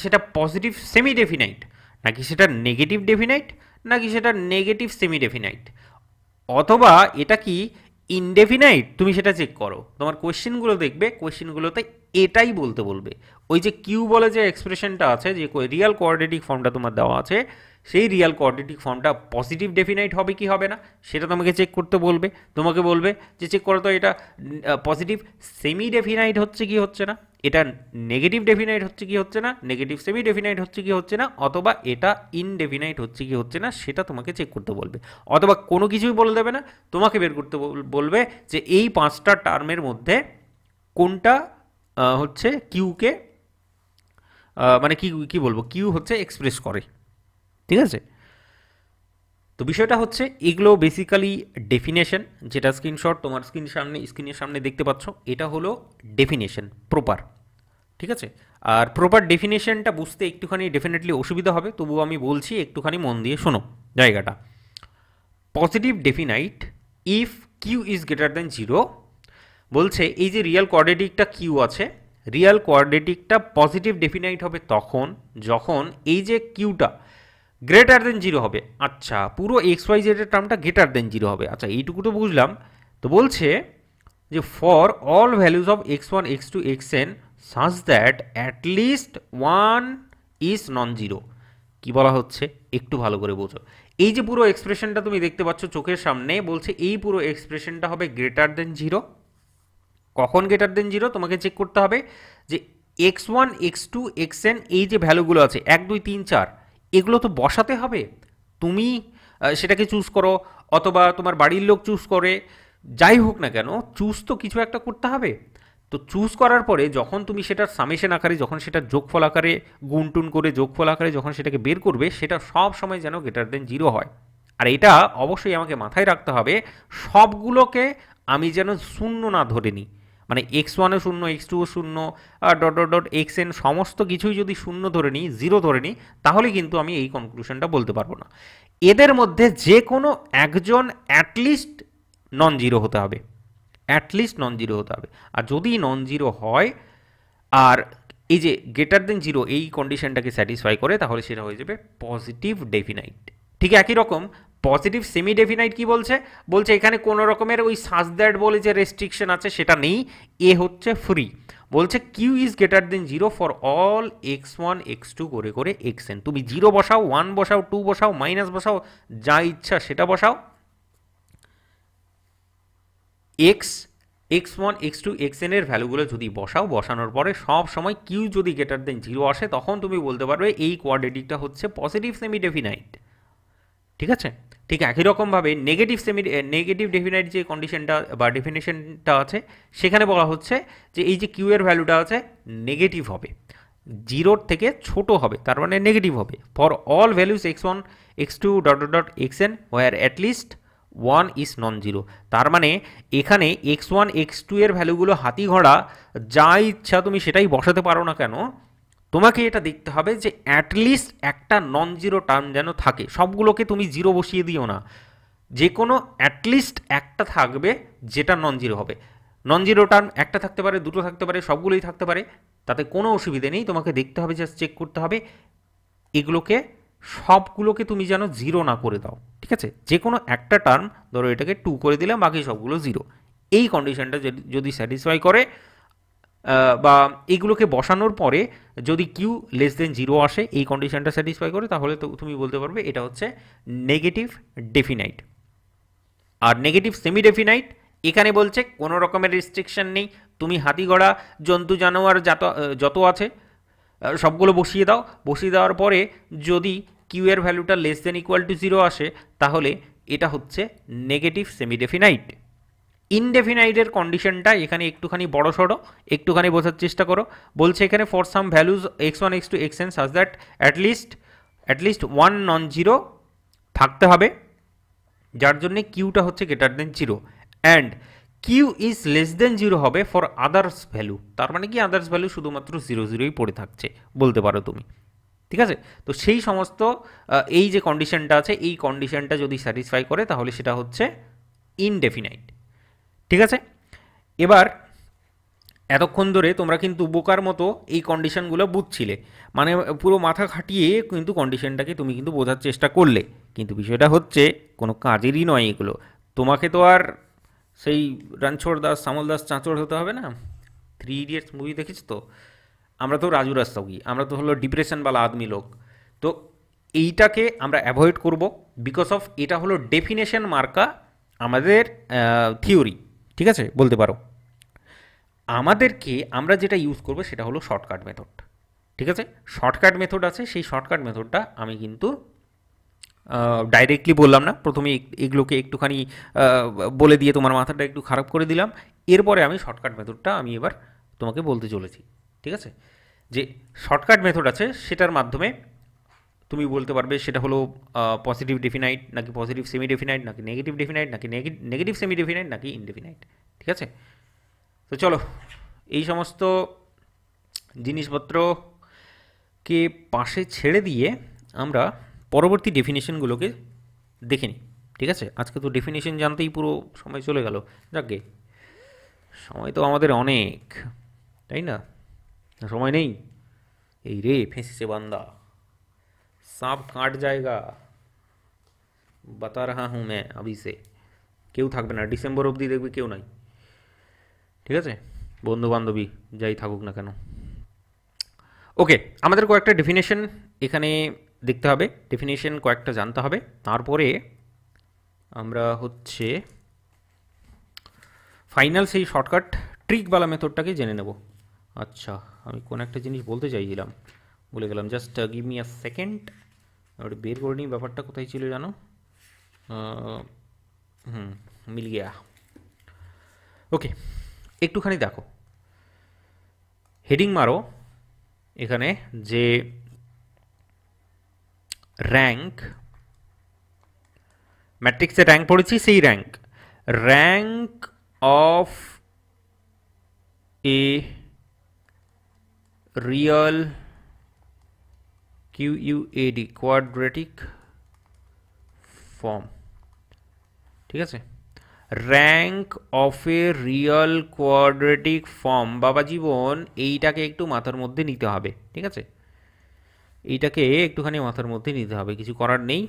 সেটা পজিটিভ সেমি ডেফিনাইট, নাকি সেটা নেগেটিভ ডেফিনাইট, নাকি সেটা নেগেটিভ সেমি ডেফিনাইট, অথবা এটা কি ইনডেফিনাইট, তুমি সেটা চেক করো। তোমার কোয়েশ্চেনগুলো দেখবে, কোয়েশ্চেনগুলোতে এটাই বলতে বলবে। ওই যে কিউ বলে যে এক্সপ্রেশনটা আছে, যে রিয়াল কোয়াড্রেটিক ফর্মটা তোমার দেওয়া আছে, সেই রিয়াল কোয়াড্রেটিক ফর্মটা পজিটিভ ডেফিনাইট হবে কি হবে না, সেটা তোমাকে চেক করতে বলবে। তোমাকে বলবে যে চেক করো তো এটা পজিটিভ সেমি ডেফিনাইট হচ্ছে কি হচ্ছে না, এটা নেগেটিভ ডেফিনাইট হচ্ছে কি হচ্ছে না, নেগেটিভ সেমি ডেফিনাইট হচ্ছে কি হচ্ছে না, অথবা এটা ইনডেফিনাইট হচ্ছে কি হচ্ছে না, সেটা তোমাকে চেক করতে বলবে। অথবা কোনো কিছুই বলে দেবে না, তোমাকে বের করতে বলবে যে এই পাঁচটা টার্মের মধ্যে কোনটা হচ্ছে কিউকে, মানে কি বলবো, কিউ হচ্ছে এক্সপ্রেস করে, ঠিক আছে। তো বিষয়টা হচ্ছে এগুলো বেসিক্যালি ডেফিনেশন, যেটা স্ক্রিনশট তোমার স্ক্রিনের সামনে দেখতে পাচ্ছ, এটা হলো ডেফিনেশন প্রপার, ঠিক আছে। আর প্রপার ডেফিনেশনটা বুঝতে একটুখানি ডেফিনেটলি অসুবিধা হবে, তবুও আমি বলছি, একটুখানি মন দিয়ে শোনো জায়গাটা। Positive definite if q is greater than zero, বলছে এই যে রিয়াল কোয়াড্রেটিকটা কিউ আছে, রিয়াল কোয়াড্রেটিকটা পজিটিভ ডেফিনাইট হবে তখন যখন এই যে কিউটা গ্রেটার দেন জিরো হবে। আচ্ছা, পুরো এক্স ওয়াই জেডের টার্মটা গ্রেটার দেন জিরো হবে, আচ্ছা এইটুকু তো বুঝলাম। তো বলছে যে for all values of x one x two x n such that at least one is non zero. কী বলা হচ্ছে একটু ভালো করে বোঝো। এই যে পুরো এক্সপ্রেশনটা তুমি দেখতে পাচ্ছ চোখের সামনে, বলছে এই পুরো এক্সপ্রেশনটা হবে গ্রেটার দেন জিরো। কখন গ্রেটার দেন জিরো তোমাকে চেক করতে হবে যে x one x two x n এই যে ভ্যালুগুলো আছে 1 2 3 4, এগুলো তো বসাতে হবে। তুমি সেটাকে চুজ করো, অথবা তোমার বাড়ির লোক চুজ করে, যাই হোক না কেন, চুজ তো কিছু একটা করতে হবে। তো চুজ করার পরে যখন তুমি সেটার সামেশন আকারে, যখন সেটার যোগফল আকারে গুণটুন করে যোগফল আকারে যখন সেটাকে বের করবে, সেটা সব সময় যেন গ্রেটার দেন জিরো হয়। আর এটা অবশ্যই আমাকে মাথায় রাখতে হবে, সবগুলোকে আমি যেন শূন্য না ধরে নিই, মানে এক্স ওয়ানও শূন্য, এক্স টুও শূন্য, dot dot dot x N সমস্ত কিছুই যদি শূন্য ধরে নিই, জিরো ধরে নিই, তাহলে কিন্তু আমি এই কনক্লুশনটা বলতে পারবো না। এদের মধ্যে যে কোনো একজন অ্যাটলিস্ট নন জিরো হতে হবে, অ্যাটলিস্ট নন জিরো হতে হবে। আর যদি নন জিরো হয় আর এই যে গ্রেটার দেন জিরো এই কন্ডিশনটাকে স্যাটিসফাই করে, তাহলে সেটা হয়ে যাবে পজিটিভ ডেফিনাইট। ঠিক একই রকম পজিটিভ সেমি ডেফিনাইট কি বলছে, বলছে এখানে কোনো রকমের ওই সাচ দ্যাট বলে যে রেস্ট্রিকশন আছে সেটা নেই, এ হচ্ছে ফ্রি। বলছে q is greater than zero for all x one x two করে করে এক্স এন। তুমি জিরো বসাও, ওয়ান বসাও, টু বসাও, মাইনাস বসাও, যা ইচ্ছা সেটা বসাও, x x one x two x n এর ভ্যালুগুলো যদি বসাও, বসানোর পরে সব সময় কিউ যদি গ্রেটার দেন জিরো আসে, তখন তুমি বলতে পারবে এই কোয়াড্রেটিকটা হচ্ছে পজিটিভ সেমি ডেফিনাইট, ঠিক আছে। ঠিক একই রকমভাবে নেগেটিভ ডেফিনাইট যে কন্ডিশনটা বা ডেফিনেশনটা আছে, সেখানে বলা হচ্ছে যে এই যে কিউ এর ভ্যালুটা আছে নেগেটিভ হবে, জিরোর থেকে ছোট হবে, তার মানে নেগেটিভ হবে। For all values x one x two dot dot dot x n where at least one is non zero. তার মানে এখানে এক্স ওয়ান এক্স টু এর ভ্যালুগুলো হাতি ঘোড়া যা ইচ্ছা তুমি সেটাই বসাতে পারো না কেন, তোমাকে এটা দেখতে হবে যে অ্যাটলিস্ট একটা নন জিরো টার্ম যেন থাকে, সবগুলোকে তুমি জিরো বসিয়ে দিও না, যে কোনো অ্যাটলিস্ট একটা থাকবে যেটা নন জিরো হবে। নন জিরো টার্ম একটা থাকতে পারে, দুটো থাকতে পারে, সবগুলোই থাকতে পারে, তাতে কোনো অসুবিধে নেই। তোমাকে দেখতে হবে, জাস্ট চেক করতে হবে এগুলোকে সবগুলোকে তুমি যেন জিরো না করে দাও, ঠিক আছে? যে কোনো একটা টার্ম, ধরো এটাকে 2 করে দিলাম, বাকি সবগুলো জিরো, এই কন্ডিশনটা যদি স্যাটিসফাই করে বা এগুলোকে বসানোর পরে যদি কিউ লেস দেন জিরো আসে, এই কন্ডিশনটা স্যাটিসফাই করে, তাহলে তো তুমি বলতে পারবে এটা হচ্ছে নেগেটিভ ডেফিনাইট। আর নেগেটিভ সেমি ডেফিনাইট এখানে বলছে কোনো রকমের রেস্ট্রিকশন নেই, তুমি হাতি ঘোড়া জন্তু জানোয়ার যত আছে সবগুলো বসিয়ে দাও। বসিয়ে দেওয়ার পরে যদি কিউ এর ভ্যালুটা less than equal to zero আসে, তাহলে এটা হচ্ছে নেগেটিভ সেমি ডেফিনাইট। ইনডেফিনাইটের কন্ডিশনটা এখানে একটুখানি বড় সড়ো, একটুখানি বোঝার চেষ্টা করো। বলছে এখানে for some values x1 x2 xn such that at least one non zero থাকতে হবে, যার জন্যে কিউটা হচ্ছে greater than zero, and q is less than zero হবে ফর আদার্স ভ্যালু। তার মানে কি আদার্স ভ্যালু শুধুমাত্র জিরো জিরোই পড়ে থাকছে বলতে পারো তুমি, ঠিক আছে? তো সেই সমস্ত এই যে কন্ডিশনটা আছে, এই কন্ডিশনটা যদি স্যাটিসফাই করে তাহলে সেটা হচ্ছে ইনডেফিনাইট, ঠিক আছে? এবার এতক্ষণ ধরে তোমরা কিন্তু বোকার মতো এই কন্ডিশনগুলো বুঝছিলে, মানে পুরো মাথা খাটিয়ে কিন্তু কন্ডিশনটাকে তুমি কিন্তু বোঝার চেষ্টা করলে, কিন্তু বিষয়টা হচ্ছে কোনো কাজেরই নয় এগুলো। তোমাকে তো আর সেই রণছোড় দাস শ্যামল দাস চাঁচড় হতে হবে না। 3 ইডিয়টস মুভি দেখেছ তো? আমরা তো রাজু রাস্তগি, আমরা তো হলো ডিপ্রেশনওয়ালা আদমি লোক। তো এইটাকে আমরা অ্যাভয়েড করব, বিকজ অফ এটা হলো ডেফিনেশন মার্কা আমাদের থিওরি, ঠিক আছে বলতে পারো। আমরা যেটা ইউজ করবো সেটা হলো শর্টকাট মেথড, ঠিক আছে? শর্টকাট মেথড আছে, সেই শর্টকাট মেথডটা আমি কিন্তু ডাইরেক্টলি বললাম না, প্রথমে এগুলোকে একটুখানি বলে দিয়ে তোমার মাথাটা একটু খারাপ করে দিলাম। এরপরে আমি শর্টকাট মেথডটা আমি এবার তোমাকে বলতে চলেছি, ঠিক আছে? যে শর্টকাট মেথড আছে সেটার মাধ্যমে তুমি বলতে পারবে সেটা হলো পজিটিভ ডেফিনাইট নাকি পজিটিভ সেমি ডেফিনাইট নাকি নেগেটিভ ডেফিনাইট নাকি নেগেটিভ সেমি ডেফিনাইট নাকি ইনডেফিনাইট, ঠিক আছে? তো চলো এই সমস্ত জিনিসপত্রকে পাশে ছেড়ে দিয়ে আমরা পরবর্তী ডেফিনেশনগুলোকে দেখে নিই, ঠিক আছে? আজকে তো ডেফিনেশন জানতেই পুরো সময় চলে গেল। যাকে সময় তো আমাদের অনেক, তাই না? সময় নেই, এই রে ফেঁসেছে বান্দা, सांप কাট জায়গা, বাতা রাহা হুঁ मैं अभी से। কেউ থাকবে না ডিসেম্বর অবধি, দেখবি কেউ নাই, ঠিক আছে? বন্ধু বান্ধবী যাই থাকুক না কেন। ওকে, আমাদের কয়েকটা ডেফিনেশন এখানে দেখতে হবে, ডেফিনেশন কয়েকটা জানতে হবে, তারপরে আমরা হচ্ছে ফাইনাল সেই শর্টকাট ট্রিকওয়ালা মেথডটাকে জেনে নেব। আচ্ছা, আমি কোন একটা জিনিস বলতে চাইছিলাম, বলে গেলাম, just give me a second. ওটা বের করে নিই, ব্যাপারটা কোথায় ছিল জানো? মিল গিয়া। ওকে, একটুখানি দেখো, হেডিং মারো এখানে যে র্যাঙ্ক, ম্যাট্রিক্সে র্যাঙ্ক পড়েছি, সেই rank of a real QUAD quadratic form, ঠিক আছে? Rank of a real quadratic form, বাবা জীবন এইটাকে একটু মাথার মধ্যে নিতে হবে, ঠিক আছে? এইটাকে একটুখানি মাথার মধ্যে নিতে হবে, কিছু করার নেই।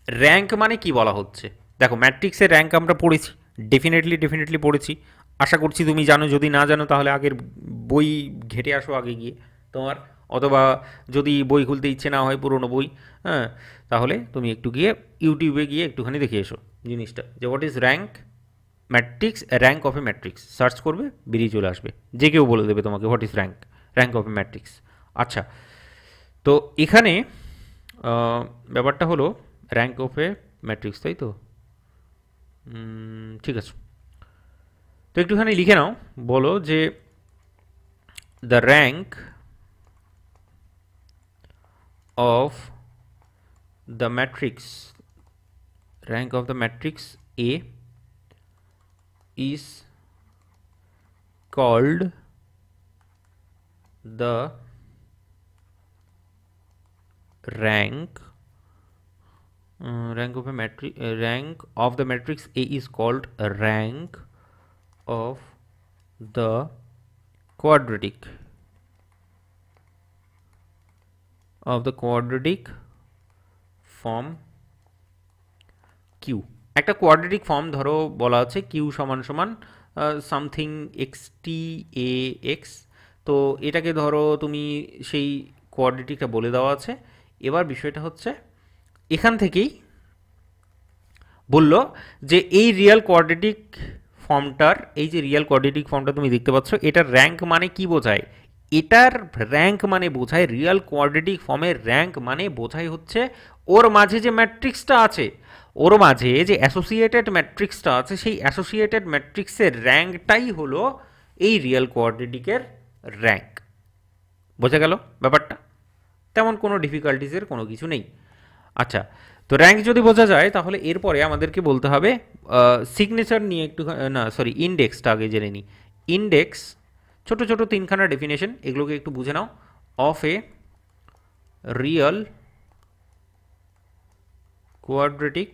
র্যাঙ্ক মানে কি বলা হচ্ছে? দেখো, ম্যাট্রিক্সের র্যাঙ্ক আমরা পড়েছি, ডেফিনেটলি পড়েছি, আশা করছি তুমি জানো। যদি না জানো তাহলে আগের বই ঘেটে আসো আগে গিয়ে তোমার, অথবা যদি বই খুলতে ইচ্ছে না হয় পুরনো বই, হ্যাঁ, তাহলে তুমি একটু গিয়ে ইউটিউবে গিয়ে একটুখানি দেখে এসো জিনিসটা, যে what is rank matrix, rank of A matrix search করবে, বেরিয়ে চলে আসবে, যে কেউ বলে দেবে তোমাকে what is rank of A matrix. আচ্ছা, তো এখানে ব্যাপারটা হলো র্যাঙ্ক অফ এ ম্যাট্রিক্স, তাই তো? ঠিক আছে, তো একটুখানি লিখে নাও, বলো যে the rank of the matrix, rank of the matrix A is called the rank rank of the matrix A is called a rank of the quadratic form Q। একটা কোয়াড্রেটিক ফর্ম ধরো বলা আছে কিউ সমান সমান something x টি এ x, তো এটাকে ধরো তুমি সেই কোয়াড্রেটিকটা বলে দেওয়া আছে। এবার বিষয়টা হচ্ছে এখান থেকেই বলল যে এই রিয়েল কোয়াড্রেটিক ফর্মটার, এই যে রিয়েল কোয়াড্রেটিক ফর্মটা তুমি দেখতে পাচ্ছ, এটার র্যাঙ্ক মানে কি বোঝায়? এটার র্যাঙ্ক মানে বোঝায়, রিয়েল কোয়াড্রেটিক ফর্মের র্যাঙ্ক মানে বোঝায় হচ্ছে ওর মাঝে যে ম্যাট্রিক্সটা আছে, ওর মাঝে যে অ্যাসোসিয়েটেড ম্যাট্রিক্সটা আছে, সেই অ্যাসোসিয়েটেড ম্যাট্রিক্সের র্যাঙ্কটাই হলো এই রিয়েল কোয়াড্রেটিকের র্যাঙ্ক। বোঝা গেল ব্যাপারটা? তেমন কোনো ডিফিকাল্টিসের কোনো কিছু নেই। আচ্ছা, তো র্যাঙ্ক যদি বোঝা যায় তাহলে এরপরে আমাদেরকে বলতে হবে সিগনেচার নিয়ে একটু, না সরি, ইন্ডেক্সটা আগে জেনে নিই। ইন্ডেক্স ছোট ছোট তিনখানা ডেফিনেশন, এগুলোকে একটু বুঝে নাও। Of a real quadratic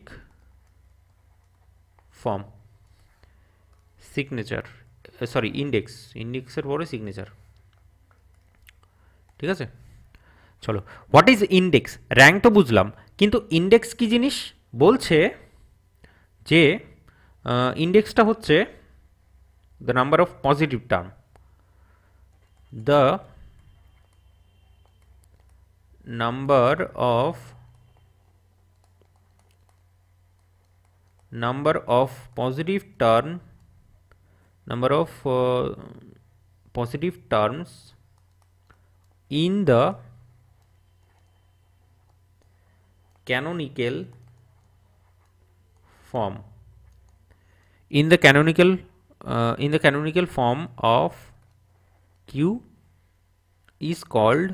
form, signature, sorry index, ইন্ডেক্সের পরে সিগনেচার, ঠিক আছে? চলো, হোয়াট ইজ ইন্ডেক্স? র্যাঙ্ক তো বুঝলাম, কিন্তু ইন্ডেক্স কি জিনিস? বলছে যে ইন্ডেক্সটা হচ্ছে the number of positive term, the number of positive terms in the canonical form, in the canonical form of Q is called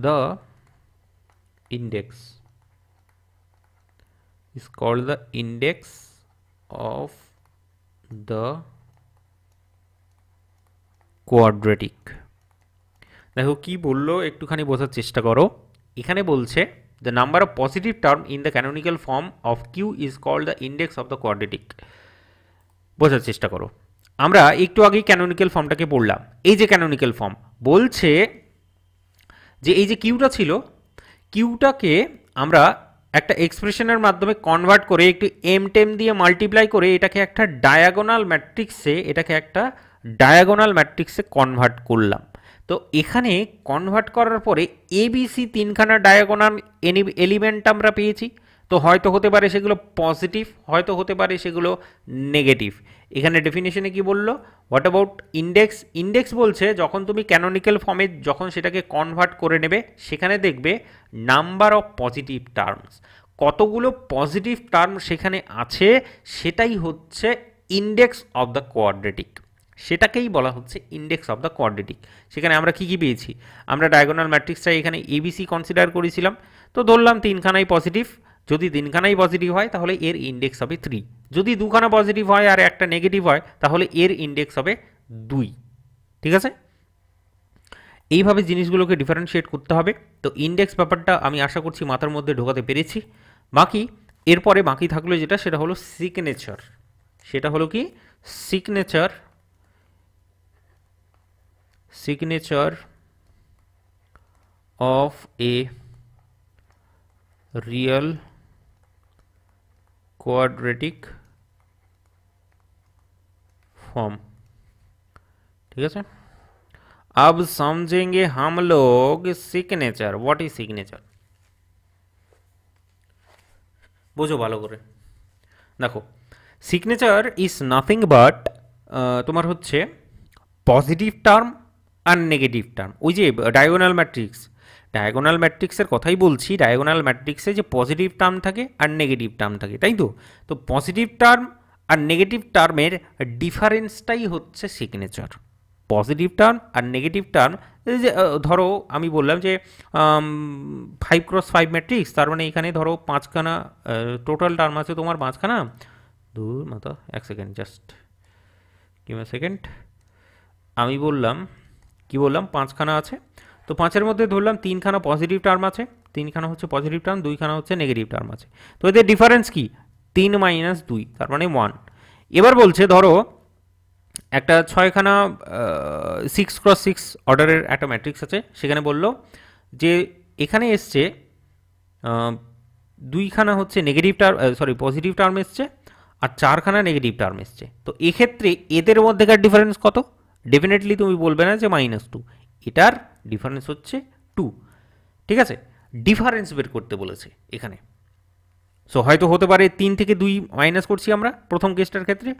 the index, is called the index of the quadratic। দেখো কি বললো, একটুখানি বোঝার চেষ্টা করো। এখানে বলছে the number of positive term in the canonical form of Q is called the index of the quadratic। বোঝার চেষ্টা করো। আমরা একটু আগেই ক্যানোনিক্যাল ফর্মটাকে পড়লাম। এই যে ক্যানোনিক্যাল ফর্ম বলছে যে এই যে কিউটা ছিল, কিউটাকে আমরা একটা এক্সপ্রেশনের মাধ্যমে কনভার্ট করে একটু এম টেম দিয়ে মাল্টিপ্লাই করে এটাকে একটা ডায়াগোনাল ম্যাট্রিক্সে কনভার্ট করলাম। তো এখানে কনভার্ট করার পরে এবিসি তিনখানা ডায়াগোনাল এলিমেন্ট আমরা পেয়েছি। তো হয়তো হতে পারে সেগুলো পজিটিভ, হয়তো হতে পারে সেগুলো নেগেটিভ। এখানে ডেফিনেশনে কি বললো, হোয়াট অ্যাবাউট ইন্ডেক্স? ইন্ডেক্স বলছে যখন তুমি ক্যানোনিক্যাল ফর্মে যখন সেটাকে কনভার্ট করে নেবে, সেখানে দেখবে নাম্বার অফ পজিটিভ টার্মস, কতগুলো পজিটিভ টার্ম সেখানে আছে, সেটাই হচ্ছে ইন্ডেক্স অফ দ্য কোয়াড্রেটিক। সেটাকেই বলা হচ্ছে ইন্ডেক্স অফ দ্য কোয়াড্রেটিক। সেখানে আমরা কি কি পেয়েছি? আমরা ডায়াগোনাল ম্যাট্রিক্সটা এখানে এবিসি কনসিডার করেছিলাম, তো ধরলাম তিনখানাই পজিটিভ। যদি তিনখানাই পজিটিভ হয় তাহলে এর ইন্ডেক্স হবে 3। যদি দুখানা পজিটিভ হয় আর একটা নেগেটিভ হয় তাহলে এর ইন্ডেক্স হবে 2। ঠিক আছে? এইভাবে জিনিসগুলোকে ডিফারেন্সিয়েট করতে হবে। তো ইন্ডেক্স ব্যাপারটা আমি আশা করছি মাথার মধ্যে ঢোকাতে পেরেছি। বাকি এরপরে বাকি থাকলো যেটা, সেটা হলো সিগনেচার। সেটা হলো কি? Signature of A real quadratic form. ठीक है? अब समझेंगे हम लोग सिग्नेचर। What is signature? बुझो ভালো করে। দেখো, সিগনেচার ইজ নাথিং বাট তোমার হচ্ছে পজিটিভ টার্ম আর নেগেটিভ টার্ম। ওই যে ডায়াগোনাল ম্যাট্রিক্সের কথাই বলছি। ডায়াগোনাল ম্যাট্রিক্সে যে পজিটিভ টার্ম থাকে আর নেগেটিভ টার্ম থাকে, তাই তো? তো পজিটিভ টার্ম আর নেগেটিভ টার্মের ডিফারেন্সটাই হচ্ছে সিগনেচার। পজিটিভ টার্ম আর নেগেটিভ টার্ম, যে ধরো আমি বললাম যে 5x5 ম্যাট্রিক্স, তার মানে এখানে ধরো 5খানা টোটাল টার্ম আছে তোমার, 5খানা। দূর মাথা, এক second just give me a second, আমি বললাম কি বললাম 5খানা আছে, তো 5-এর মধ্যে ধরলাম 3খানা পজিটিভ টার্ম আছে, 3খানা হচ্ছে পজিটিভ টার্ম, 2খানা হচ্ছে নেগেটিভ টার্ম আছে। তো এদের ডিফারেন্স কি? 3 - 2, তার মানে 1। এবার বলছে ধরো একটা 6খানা 6x6 অর্ডারের একটা ম্যাট্রিক্স আছে, সেখানে বললো যে এখানে এসছে 2খানা হচ্ছে negative term, sorry positive term এসছে, আর 4খানা নেগেটিভ টার্ম এসছে। তো এক্ষেত্রে এদের মধ্যেকার ডিফারেন্স কত? ডেফিনেটলি তুমি বলবে না যে -2, এটার ডিফারেন্স হচ্ছে 2। ঠিক আছে, ডিফারেন্স বের করতে বলেছে এখানে। সো হয়তো হতে পারে 3 থেকে 2 মাইনাস করছি আমরা প্রথম কেসটার ক্ষেত্রে,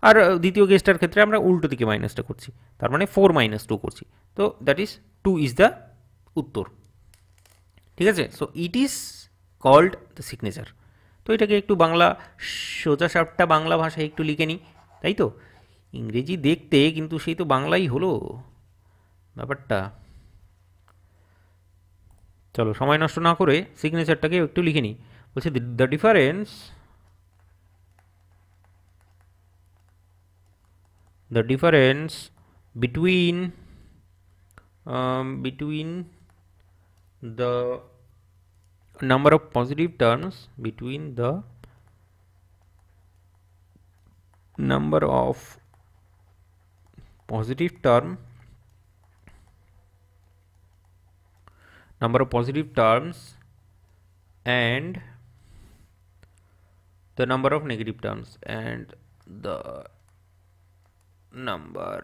আর দ্বিতীয় কেসটার ক্ষেত্রে আমরা উল্টো দিকে মাইনাসটা করছি, তার মানে 4 - 2 করছি। তো দ্যাট ইজ 2 ইজ দ্য উত্তর। ঠিক আছে, so it is called the signature. তো এটাকে একটু বাংলা সোজাসাপটা বাংলা ভাষায় একটু লিখে নিই, তাই তো? ইংরেজি দেখতে কিন্তু সেই তো বাংলাই হলো ব্যাপারটা। চলো সময় নষ্ট না করে সিগনেচারটাকে একটু লিখে নিই। বলছে the difference between the number of positive terms, between the number of positive terms and the number of negative terms, and the number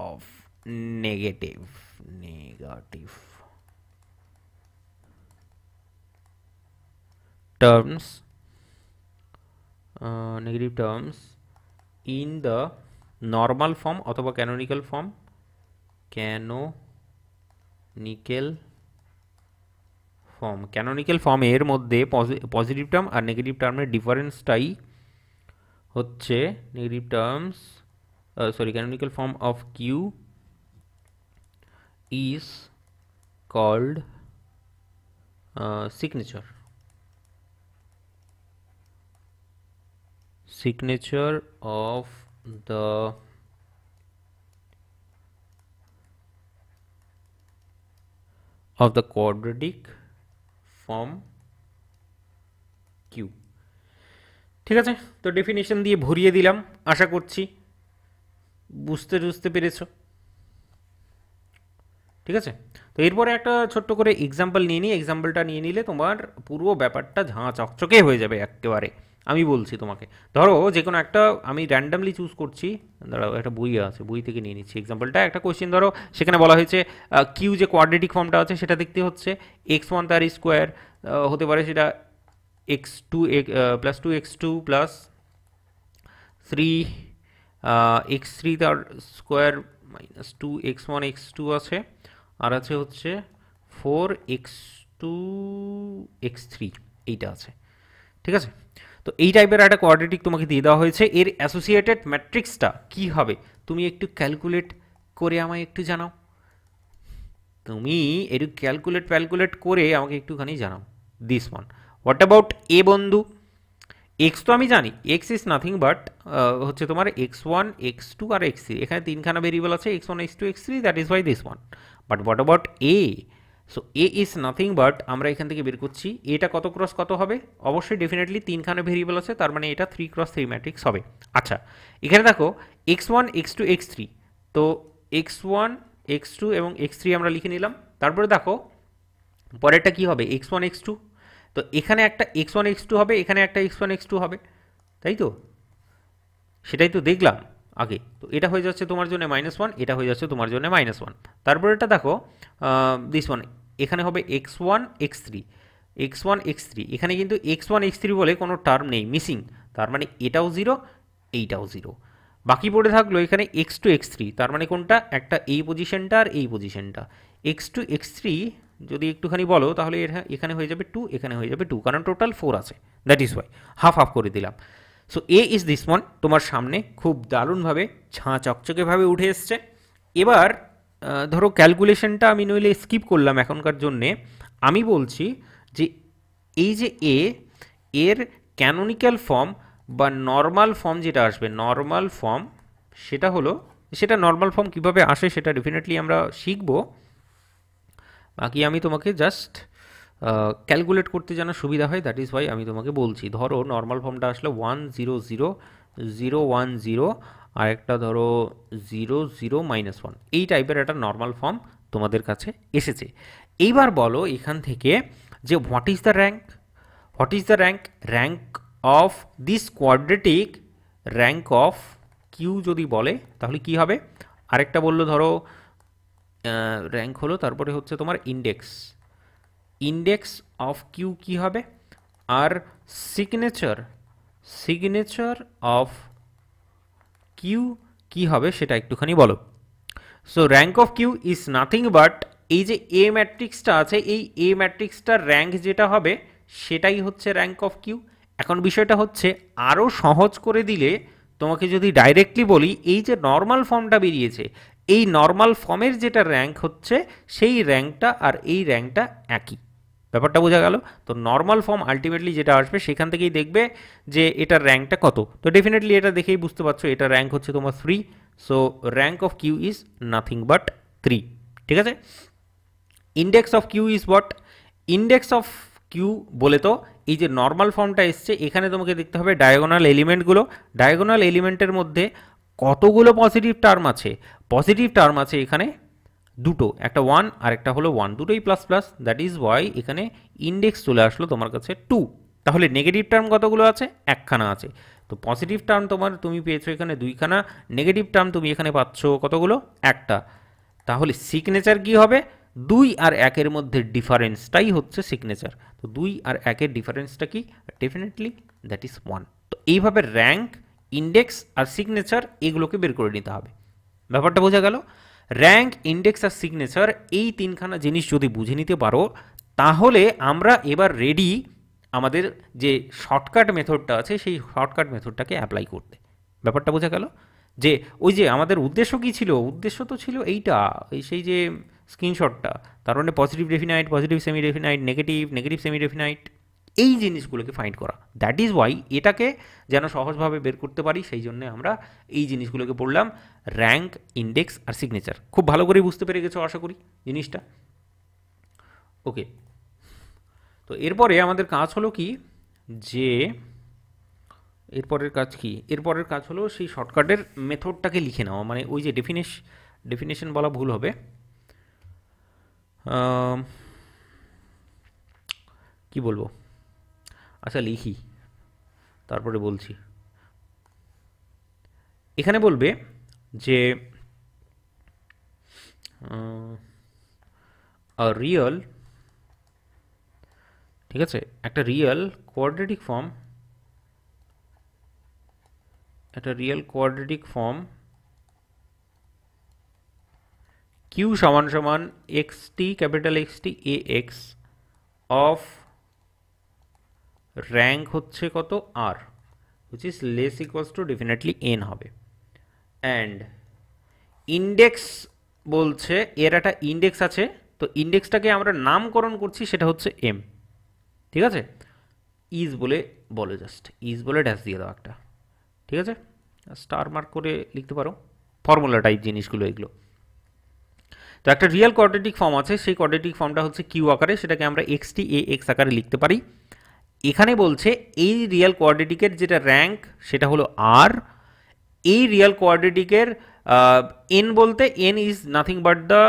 of negative terms in the normal form অথবা canonical form ক্যানোনিক্যাল ফর্মের মধ্যে positive term আর negative টার্মের ডিফারেন্সটাই হচ্ছে negative terms, canonical form of Q is called signature of the quadratic form Q। ঠিক আছে, তো definition দিয়ে ভরিয়ে দিলাম, আশা করছি বুঝতে পেরেছো। ঠিক আছে, তো এরপরে একটা ছোট্ট করে এক্সাম্পল নিয়ে নিই। এক্সাম্পলটা নিয়ে নিলে তোমার পুরো ব্যাপারটা ঝাঁ চকচকে হয়ে যাবে একেবারে। আমি বলছি তোমাকে, ধরো যে কোনো একটা আমি র্যান্ডামলি চুজ করছি, দাঁড়াও একটা বই আছে, বই থেকে নিয়ে নিচ্ছি এক্সাম্পলটা। একটা কোয়েশ্চেন ধরো, সেখানে বলা হয়েছে কিউ যে কোয়াড্রেটিক ফর্মটা আছে সেটা দেখতে হচ্ছে x1 তার স্কোয়ার হতে পারে সেটা x2 plus 2x2 plus 3x3 তার স্কোয়ার মাইনাস 2x1 x2 আছে, আর আছে হচ্ছে 4x2 x3, এইটা আছে। ঠিক আছে, তো এই টাইপের একটা কোয়াড্রেটিক তোমাকে দিয়ে দেওয়া হয়েছে। এর অ্যাসোসিয়েটেড ম্যাট্রিক্সটা কী হবে তুমি একটু ক্যালকুলেট করে আমায় একটু জানাও। তুমি একটু ক্যালকুলেট করে আমাকে একটুখানি জানাও। This one, what about a বন্ধু? এক্স তো আমি জানি, এক্স ইজ নাথিং বাট হচ্ছে তোমার x1 x2 আর x3, এখানে 3খানা ভেরিয়েবল আছে x1 x2 x3, that is why this one. But what about a? So A is nothing but আমরা এখান থেকে বের করছি এটা কত ক্রস কত হবে, অবশ্যই ডেফিনেটলি 3খানা ভেরিয়েবল আছে, তার মানে এটা 3x3 ম্যাট্রিক্স হবে। আচ্ছা, এখানে দেখো x1 x2 x3, তো x1 x2 এবং x3 আমরা লিখে নিলাম। তারপরে দেখো পরেরটা কি হবে, x1 x2, তো এখানে একটা x1 x2 হবে, এখানে একটা x1 x2 হবে, তাই তো? সেটাই তো দেখলাম আগে। তো এটা হয়ে যাচ্ছে তোমার জন্য -1, এটা হয়ে যাচ্ছে তোমার জন্য -1। তারপর এটা দেখো দিস ওয়ান, এখানে হবে x1 x3, এখানে কিন্তু x1 x3 বলে কোনো টার্ম নেই, মিসিং, তার মানে এটাও 0 এইটাও 0। বাকি পড়ে থাকলো এখানে x2 x3, তার মানে কোনটা, একটা এই পজিশনটা আর এই পজিশনটা। x2 x3 যদি একটুখানি বলো তাহলে এখানে হয়ে যাবে 2, এখানে হয়ে যাবে 2, কারণ টোটাল 4 আছে, that is Y half half করে দিলাম। So A is this one, তোমার সামনে খুব দারুণভাবে ঝাঁ চকচকেভাবে উঠে এসছে। এবার ধরো ক্যালকুলেশনটা আমি নইলে স্কিপ করলাম এখনকার জন্যে। আমি বলছি যে এই যে এর ক্যানোনিক্যাল ফর্ম বা নর্মাল ফর্ম যেটা আসবে, নর্মাল ফর্ম সেটা হলো, সেটা নর্মাল ফর্ম কীভাবে আসে সেটা ডেফিনেটলি আমরা শিখব। বাকি আমি তোমাকে জাস্ট ক্যালকুলেট করতে যেন সুবিধা হয়, দ্যাট ইজ ওয়াই আমি তোমাকে বলছি। ধরো নর্মাল ফর্মটা আসলে 100 010 আর একটা ধরো 00 -1, এই টাইপের একটা নর্মাল ফর্ম তোমাদের কাছে এসেছে। এইবার বলো এখান থেকে যে what is the rank, what is the rank, rank of this quadratic, rank of q যদি বলে তাহলে কি হবে? আরেকটা বললো ধরো র্যাঙ্ক হলো, তারপরে হচ্ছে তোমার ইন্ডেক্স, ইন্ডেক্স অফ কিউ কি হবে? আর সিগনেচার, সিগনেচার অফ কিউ কি হবে সেটা একটুখানি বলো। So rank of q is nothing but, এই যে এ ম্যাট্রিক্সটা আছে, এই এ ম্যাট্রিক্সটার র্যাঙ্ক যেটা হবে সেটাই হচ্ছে র্যাঙ্ক অফ কিউ। এখন বিষয়টা হচ্ছে আরও সহজ করে দিলে, তোমাকে যদি ডাইরেক্টলি বলি এই যে নর্মাল ফর্মটা বেরিয়েছে, এই নর্মাল ফর্মের যেটা র্যাঙ্ক হচ্ছে সেই র্যাঙ্কটা আর এই র্যাঙ্কটা একই। ব্যাপারটা বোঝা গেল? তো নর্মাল ফর্ম আলটিমেটলি যেটা আসবে সেখান থেকেই দেখবে যে এটার র্যাঙ্কটা কত। তো ডেফিনেটলি এটা দেখেই বুঝতে পারছো এটা র্যাঙ্ক হচ্ছে তোমার 3। So rank of q is nothing but 3। ঠিক আছে? Index of q is what? Index of q বলে তো এই যে নর্মাল ফর্মটা এসছে, এখানে তোমাকে দেখতে হবে ডায়াগোনাল এলিমেন্টগুলো, ডায়াগোনাল এলিমেন্টের মধ্যে কতগুলো পজিটিভ টার্ম আছে। পজিটিভ টার্ম আছে এখানে দুটো, একটা 1 আর একটা হলো 1, দুটোই plus plus, that is Y এখানে ইন্ডেক্স চলে আসলো তোমার কাছে 2। তাহলে নেগেটিভ টার্ম কতগুলো আছে? একখানা আছে। তো পজিটিভ টার্ম তুমি পেয়েছো এখানে 2খানা, নেগেটিভ টার্ম তুমি এখানে পাচ্ছ কতগুলো? একটা। তাহলে সিগনেচার কি হবে? 2 আর 1-এর মধ্যে ডিফারেন্সটাই হচ্ছে সিগনেচার। তো 2 আর 1-এর ডিফারেন্সটা কি? Definitely that is 1। তো এইভাবে র্যাঙ্ক, ইন্ডেক্স আর সিগনেচার এগুলোকে বের করে নিতে হবে। ব্যাপারটা বোঝা গেল? র্যাঙ্ক, ইন্ডেক্স আর সিগনেচার এই তিনখানা জিনিস যদি বুঝে নিতে পারো তাহলে আমরা এবার রেডি আমাদের যে শর্টকাট মেথডটা আছে সেই শর্টকাট মেথডটাকে অ্যাপ্লাই করতে। ব্যাপারটা বোঝা গেল? যে ওই যে আমাদের উদ্দেশ্য কী ছিল? উদ্দেশ্য তো ছিল এইটা, সেই যে স্ক্রিনশটটা, তার মানে positive definite, positive semi definite, negative, negative semi definite, এই জিনিসগুলোকে ফাইন্ড করা। দ্যাট ইজ ওয়াই এটাকে যেন সহজভাবে বের করতে পারি সেই জন্য আমরা এই জিনিসগুলোকে পড়লাম, র্যাঙ্ক, ইন্ডেক্স আর সিগনেচার। খুব ভালো করে বুঝতে পেরে গেছো আশা করি জিনিসটা। ওকে, তো এরপরে আমাদের কাজ হলো কি, যে এরপরের কাজ কি? এরপরের কাজ হলো সেই শর্টকাটের মেথডটাকে লিখে নেওয়া, মানে ওই যে ডেফিনেশন বলা ভুল হবে, কি বলবো, আচ্ছা লিখি তারপরে বলছি। এখানে বলবে যে রিয়েল, ঠিক আছে, একটা রিয়েল কোয়াড্রেটিক ফর্ম, একটা রিয়েল কোয়াড্রেটিক ফর্ম কিউ সমান সমান x t, capital x t a x of rank হচ্ছে কত? R, which is less equals to definitely n হবে। অ্যান্ড ইন্ডেক্স বলছে এর একটা ইন্ডেক্স আছে, তো ইন্ডেক্সটাকে আমরা নামকরণ করছি সেটা হচ্ছে এম। ঠিক আছে? ইজ বলে বলে, জাস্ট ইজ বলে ড্যাশ দিয়ে দাও একটা, ঠিক আছে, স্টার মার্ক করে লিখতে পারো, ফর্মুলা টাইপ জিনিসগুলো এগুলো। তো একটা রিয়েল কোয়াড্রেটিক ফর্ম আছে, সেই কোয়াড্রেটিক ফর্মটা হচ্ছে কিউ আকারে, সেটাকে আমরা এক্সটি এ এক্স আকারে লিখতে পারি। এখানে বলছে এই রিয়েল কোয়াড্রেটিকের যেটা র্যাঙ্ক সেটা হলো আর, এই রিয়েল কোয়াড্রেটিকের এন বলতে N is nothing but the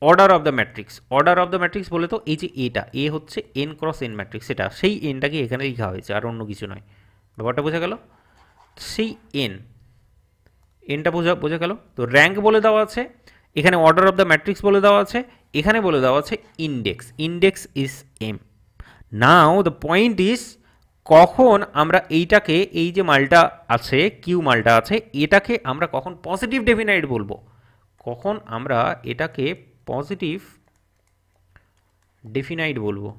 order of the matrix. Order of the matrix বলে তো এই যে এটা এ হচ্ছে এন ক্রস এন ম্যাট্রিক্স, সেটা সেই এনটাকে এখানে লেখা হয়েছে আর অন্য কিছু নয়। ব্যাপারটা বোঝা গেল? সেই এনটা বোঝা গেল। তো র্যাঙ্ক বলে দেওয়া আছে, এখানে অর্ডার অফ দ্য ম্যাট্রিক্স বলে দেওয়া আছে, এখানে বলে দেওয়া আছে index, index is m. Now the point is কখন আমরা এইটাকে, এই যে মালটা আছে কিউ মালটা আছে, এটাকে আমরা কখন পজিটিভ ডেফিনাইট বলবো, কখন আমরা এটাকে পজিটিভ ডেফিনাইট বলবো,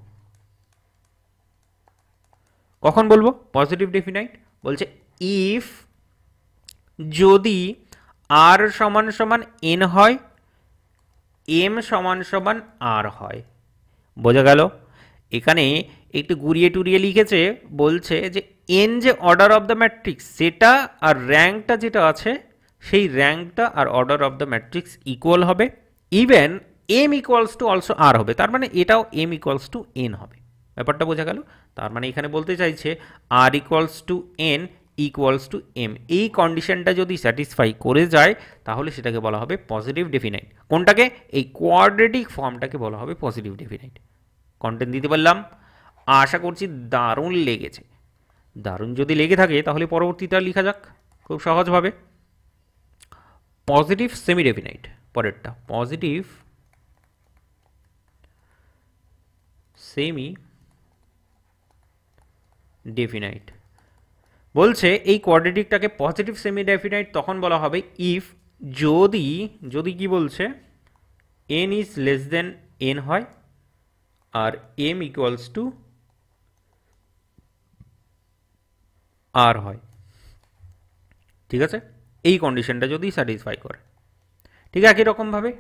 কখন বলবো পজিটিভ ডেফিনাইট? বলছে ইফ, যদি আর সমান সমান এন হয়, এম সমান সমান আর হয়। বোঝা গেল? এখানে একটু গুড়িয়ে টুরিয়ে লিখেছে, বলছে যে এন যে অর্ডার অফ দ্য ম্যাট্রিক্স সেটা আর র্যাঙ্কটা যেটা আছে সেই র্যাঙ্কটা আর order of the matrix equal হবে, even m equals to also r হবে, তার মানে এটাও এম ইকুয়ালস টু এন হবে। ব্যাপারটা বোঝা গেল? তার মানে এখানে বলতে চাইছে r equals to n equals to m, এই কন্ডিশনটা যদি স্যাটিসফাই করে যায় তাহলে সেটাকে বলা হবে পজিটিভ ডেফিনাইট। কোনটাকে? এই কোয়াড্রেটিক ফর্মটাকে বলা হবে পজিটিভ ডেফিনাইট। কন্টেন্ট দিতে পারলাম, আশা করছি দারুণ লেগেছে। দারুণ যদি লেগে থাকে তাহলে পরবর্তীটা লেখা যাক খুব সহজভাবে। পজিটিভ সেমি ডেফিনাইট, পরেরটা পজিটিভ সেমি ডেফিনাইট। বলছে এই কোয়াড্রেটিকটাকে পজিটিভ সেমি ডেফিনাইট তখন বলা হবে ইফ, যদি, যদি কি বলছে, N is less than N হয় আর এম ইকুয়ালস টু আর হয়। ঠিক আছে, এই কন্ডিশনটা যদি স্যাটিসফাই করে। ঠিক একই রকমভাবে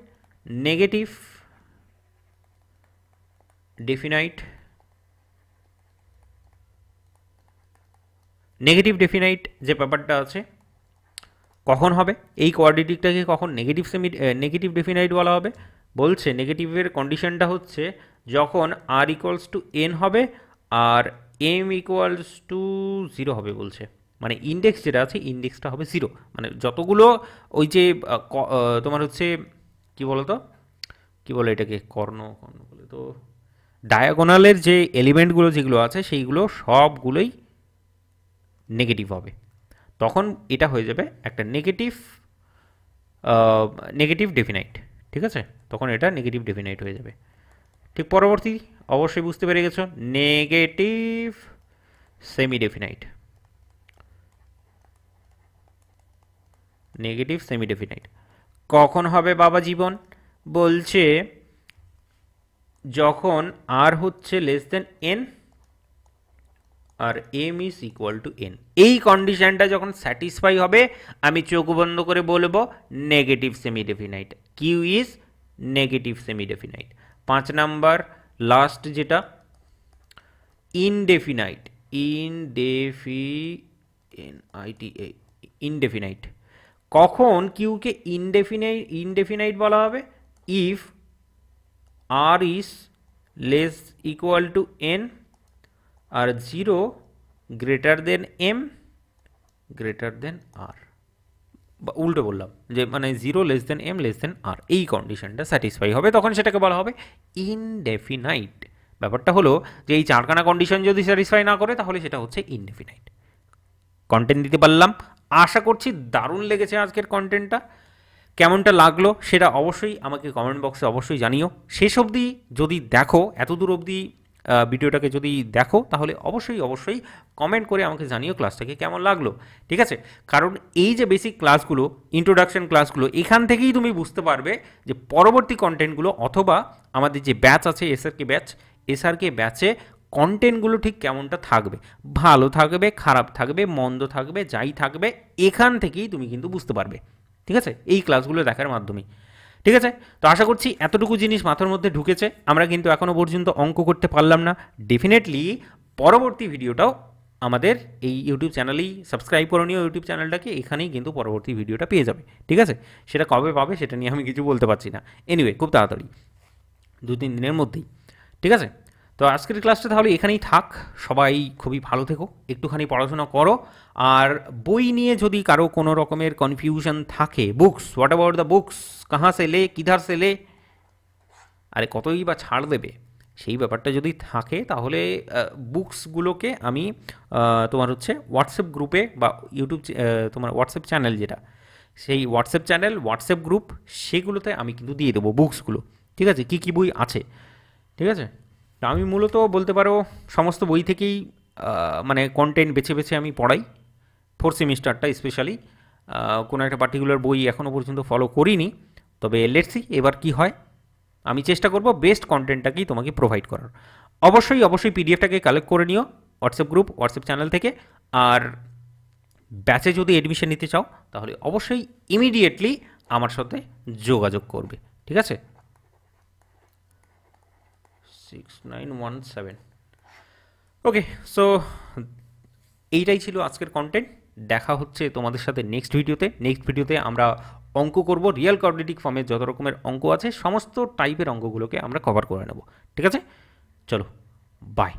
নেগেটিভ ডেফিনাইট, নেগেটিভ ডেফিনাইট যে ব্যাপারটা আছে কখন হবে, এই কোয়াড্রেটিকটাকে কখন নেগেটিভ ডেফিনাইট বলা হবে? বলছে নেগেটিভের কন্ডিশনটা হচ্ছে যখন আর ইকুয়ালস টু এন হবে আর এম ইকুয়ালস টু জিরো হবে। বলছে মানে ইন্ডেক্স যেটা আছে ইন্ডেক্সটা হবে জিরো, মানে যতগুলো ওই যে তোমার হচ্ছে কি বলো তো, কি বলে এটাকে, কর্ণ বলে তো, ডায়াগোনালের যে এলিমেন্টগুলো যেগুলো আছে সেইগুলো সবগুলোই নেগেটিভ হবে। তখন এটা হয়ে যাবে একটা নেগেটিভ ডেফিনাইট। ঠিক আছে, তখন এটা নেগেটিভ ডেফিনাইট হয়ে যাবে। ঠিক পরবর্তী অবশ্যই বুঝতে পেরে গেছো, negative semi definite. Negative semi definite কখন হবে বাবা জীবন? বলছে যখন আর হচ্ছে লেস দেন এন আর m is equal to n, এই কন্ডিশনটা যখন স্যাটিসফাই হবে আমি চোখ বন্ধ করে বলবো negative semi definite, Q is negative semi definite. 5 number last যেটা ইনডেফিনাইট, ইনডেফিনাইট কখন কিউকে ইনডেফিনাইট বলা হবে? If R is less equal to N R zero greater than M greater than R, বা উল্টো বললাম যে মানে zero less than M less than R, এই কন্ডিশনটা স্যাটিসফাই হবে তখন সেটাকে বলা হবে ইনডেফিনাইট। ব্যাপারটা হলো যে এই চারখানা কন্ডিশন যদি স্যাটিসফাই না করে তাহলে সেটা হচ্ছে ইনডেফিনাইট। কন্টেন্ট দিতে পারলাম, আশা করছি দারুণ লেগেছে আজকের কন্টেন্টটা। কেমনটা লাগলো সেটা অবশ্যই আমাকে কমেন্ট বক্সে অবশ্যই জানিও। শেষ অবধি যদি দেখো, এত দূর অবধি ভিডিওটাকে যদি দেখো তাহলে অবশ্যই কমেন্ট করে আমাকে জানিও ক্লাসটাকে কেমন লাগলো। ঠিক আছে, কারণ এই যে বেসিক ক্লাসগুলো, ইন্ট্রোডাকশন ক্লাসগুলো, এখান থেকেই তুমি বুঝতে পারবে যে পরবর্তী কন্টেন্টগুলো অথবা আমাদের যে ব্যাচ আছে এসআরকে ব্যাচে কন্টেন্টগুলো ঠিক কেমনটা থাকবে, ভালো থাকবে, খারাপ থাকবে, মন্দ থাকবে, যাই থাকবে, এখান থেকেই তুমি কিন্তু বুঝতে পারবে। ঠিক আছে, এই ক্লাসগুলো দেখার মাধ্যমেই। ঠিক আছে, তো আশা করছি এতটুকু জিনিস মাথার মধ্যে ঢুকেছে। আমরা কিন্তু এখনও পর্যন্ত অঙ্ক করতে পারলাম না, ডেফিনেটলি পরবর্তী ভিডিওটাও আমাদের এই ইউটিউব চ্যানেলেই সাবস্ক্রাইব করে নিও, ইউটিউব চ্যানেলটাকে, এখানেই কিন্তু পরবর্তী ভিডিওটা পেয়ে যাবে। ঠিক আছে, সেটা কবে পাবে সেটা নিয়ে আমি কিছু বলতে পারছি না, এনিওয়ে খুব তাড়াতাড়ি 2-3 দিনের মধ্যেই। ঠিক আছে, তো আজকের ক্লাসটা তাহলে এখানেই থাক। সবাই খুবই ভালো থেকো, একটুখানি পড়াশোনা করো। আর বই নিয়ে যদি কারো কোনো রকমের কনফিউশন থাকে, books, what about the books, কাহা সে লে, কিধার সে লে, আরে কতই বা ছাড় দেবে, সেই ব্যাপারটা যদি থাকে তাহলে বুকসগুলোকে আমি তোমার হচ্ছে হোয়াটসঅ্যাপ গ্রুপে বা ইউটিউব তোমার হোয়াটসঅ্যাপ চ্যানেল যেটা, সেই হোয়াটসঅ্যাপ চ্যানেল, হোয়াটসঅ্যাপ গ্রুপ, সেগুলোতে আমি কিন্তু দিয়ে দেবো বুকসগুলো। ঠিক আছে, কী কী বই আছে। ঠিক আছে, তা আমি মূলত বলতে পারো সমস্ত বই থেকেই মানে কন্টেন্ট বেছে বেছে আমি পড়াই, 4th সেমিস্টারটা স্পেশালি। কোনো একটা পার্টিকুলার বই এখনও পর্যন্ত ফলো করিনি, তবে লেটস সি এবার কি হয়। আমি চেষ্টা করব বেস্ট কন্টেন্টটাকেই তোমাকে প্রোভাইড করার। অবশ্যই পিডিএফটাকে কালেক্ট করে নিও হোয়াটসঅ্যাপ গ্রুপ, হোয়াটসঅ্যাপ চ্যানেল থেকে। আর ব্যাচে যদি এডমিশন নিতে চাও তাহলে অবশ্যই ইমিডিয়েটলি আমার সাথে যোগাযোগ করবে। ঠিক আছে, 6917। ওকে, সো এইটাই ছিল আজকের কন্টেন্ট। দেখা হচ্ছে তোমাদের সাথে নেক্সট ভিডিওতে আমরা অঙ্ক করব, রিয়েল কোয়াড্রেটিক ফর্মের যত রকমের অঙ্ক আছে সমস্ত টাইপের অঙ্কগুলোকে আমরা কভার করে নেব। ঠিক আছে, চলো, বাই।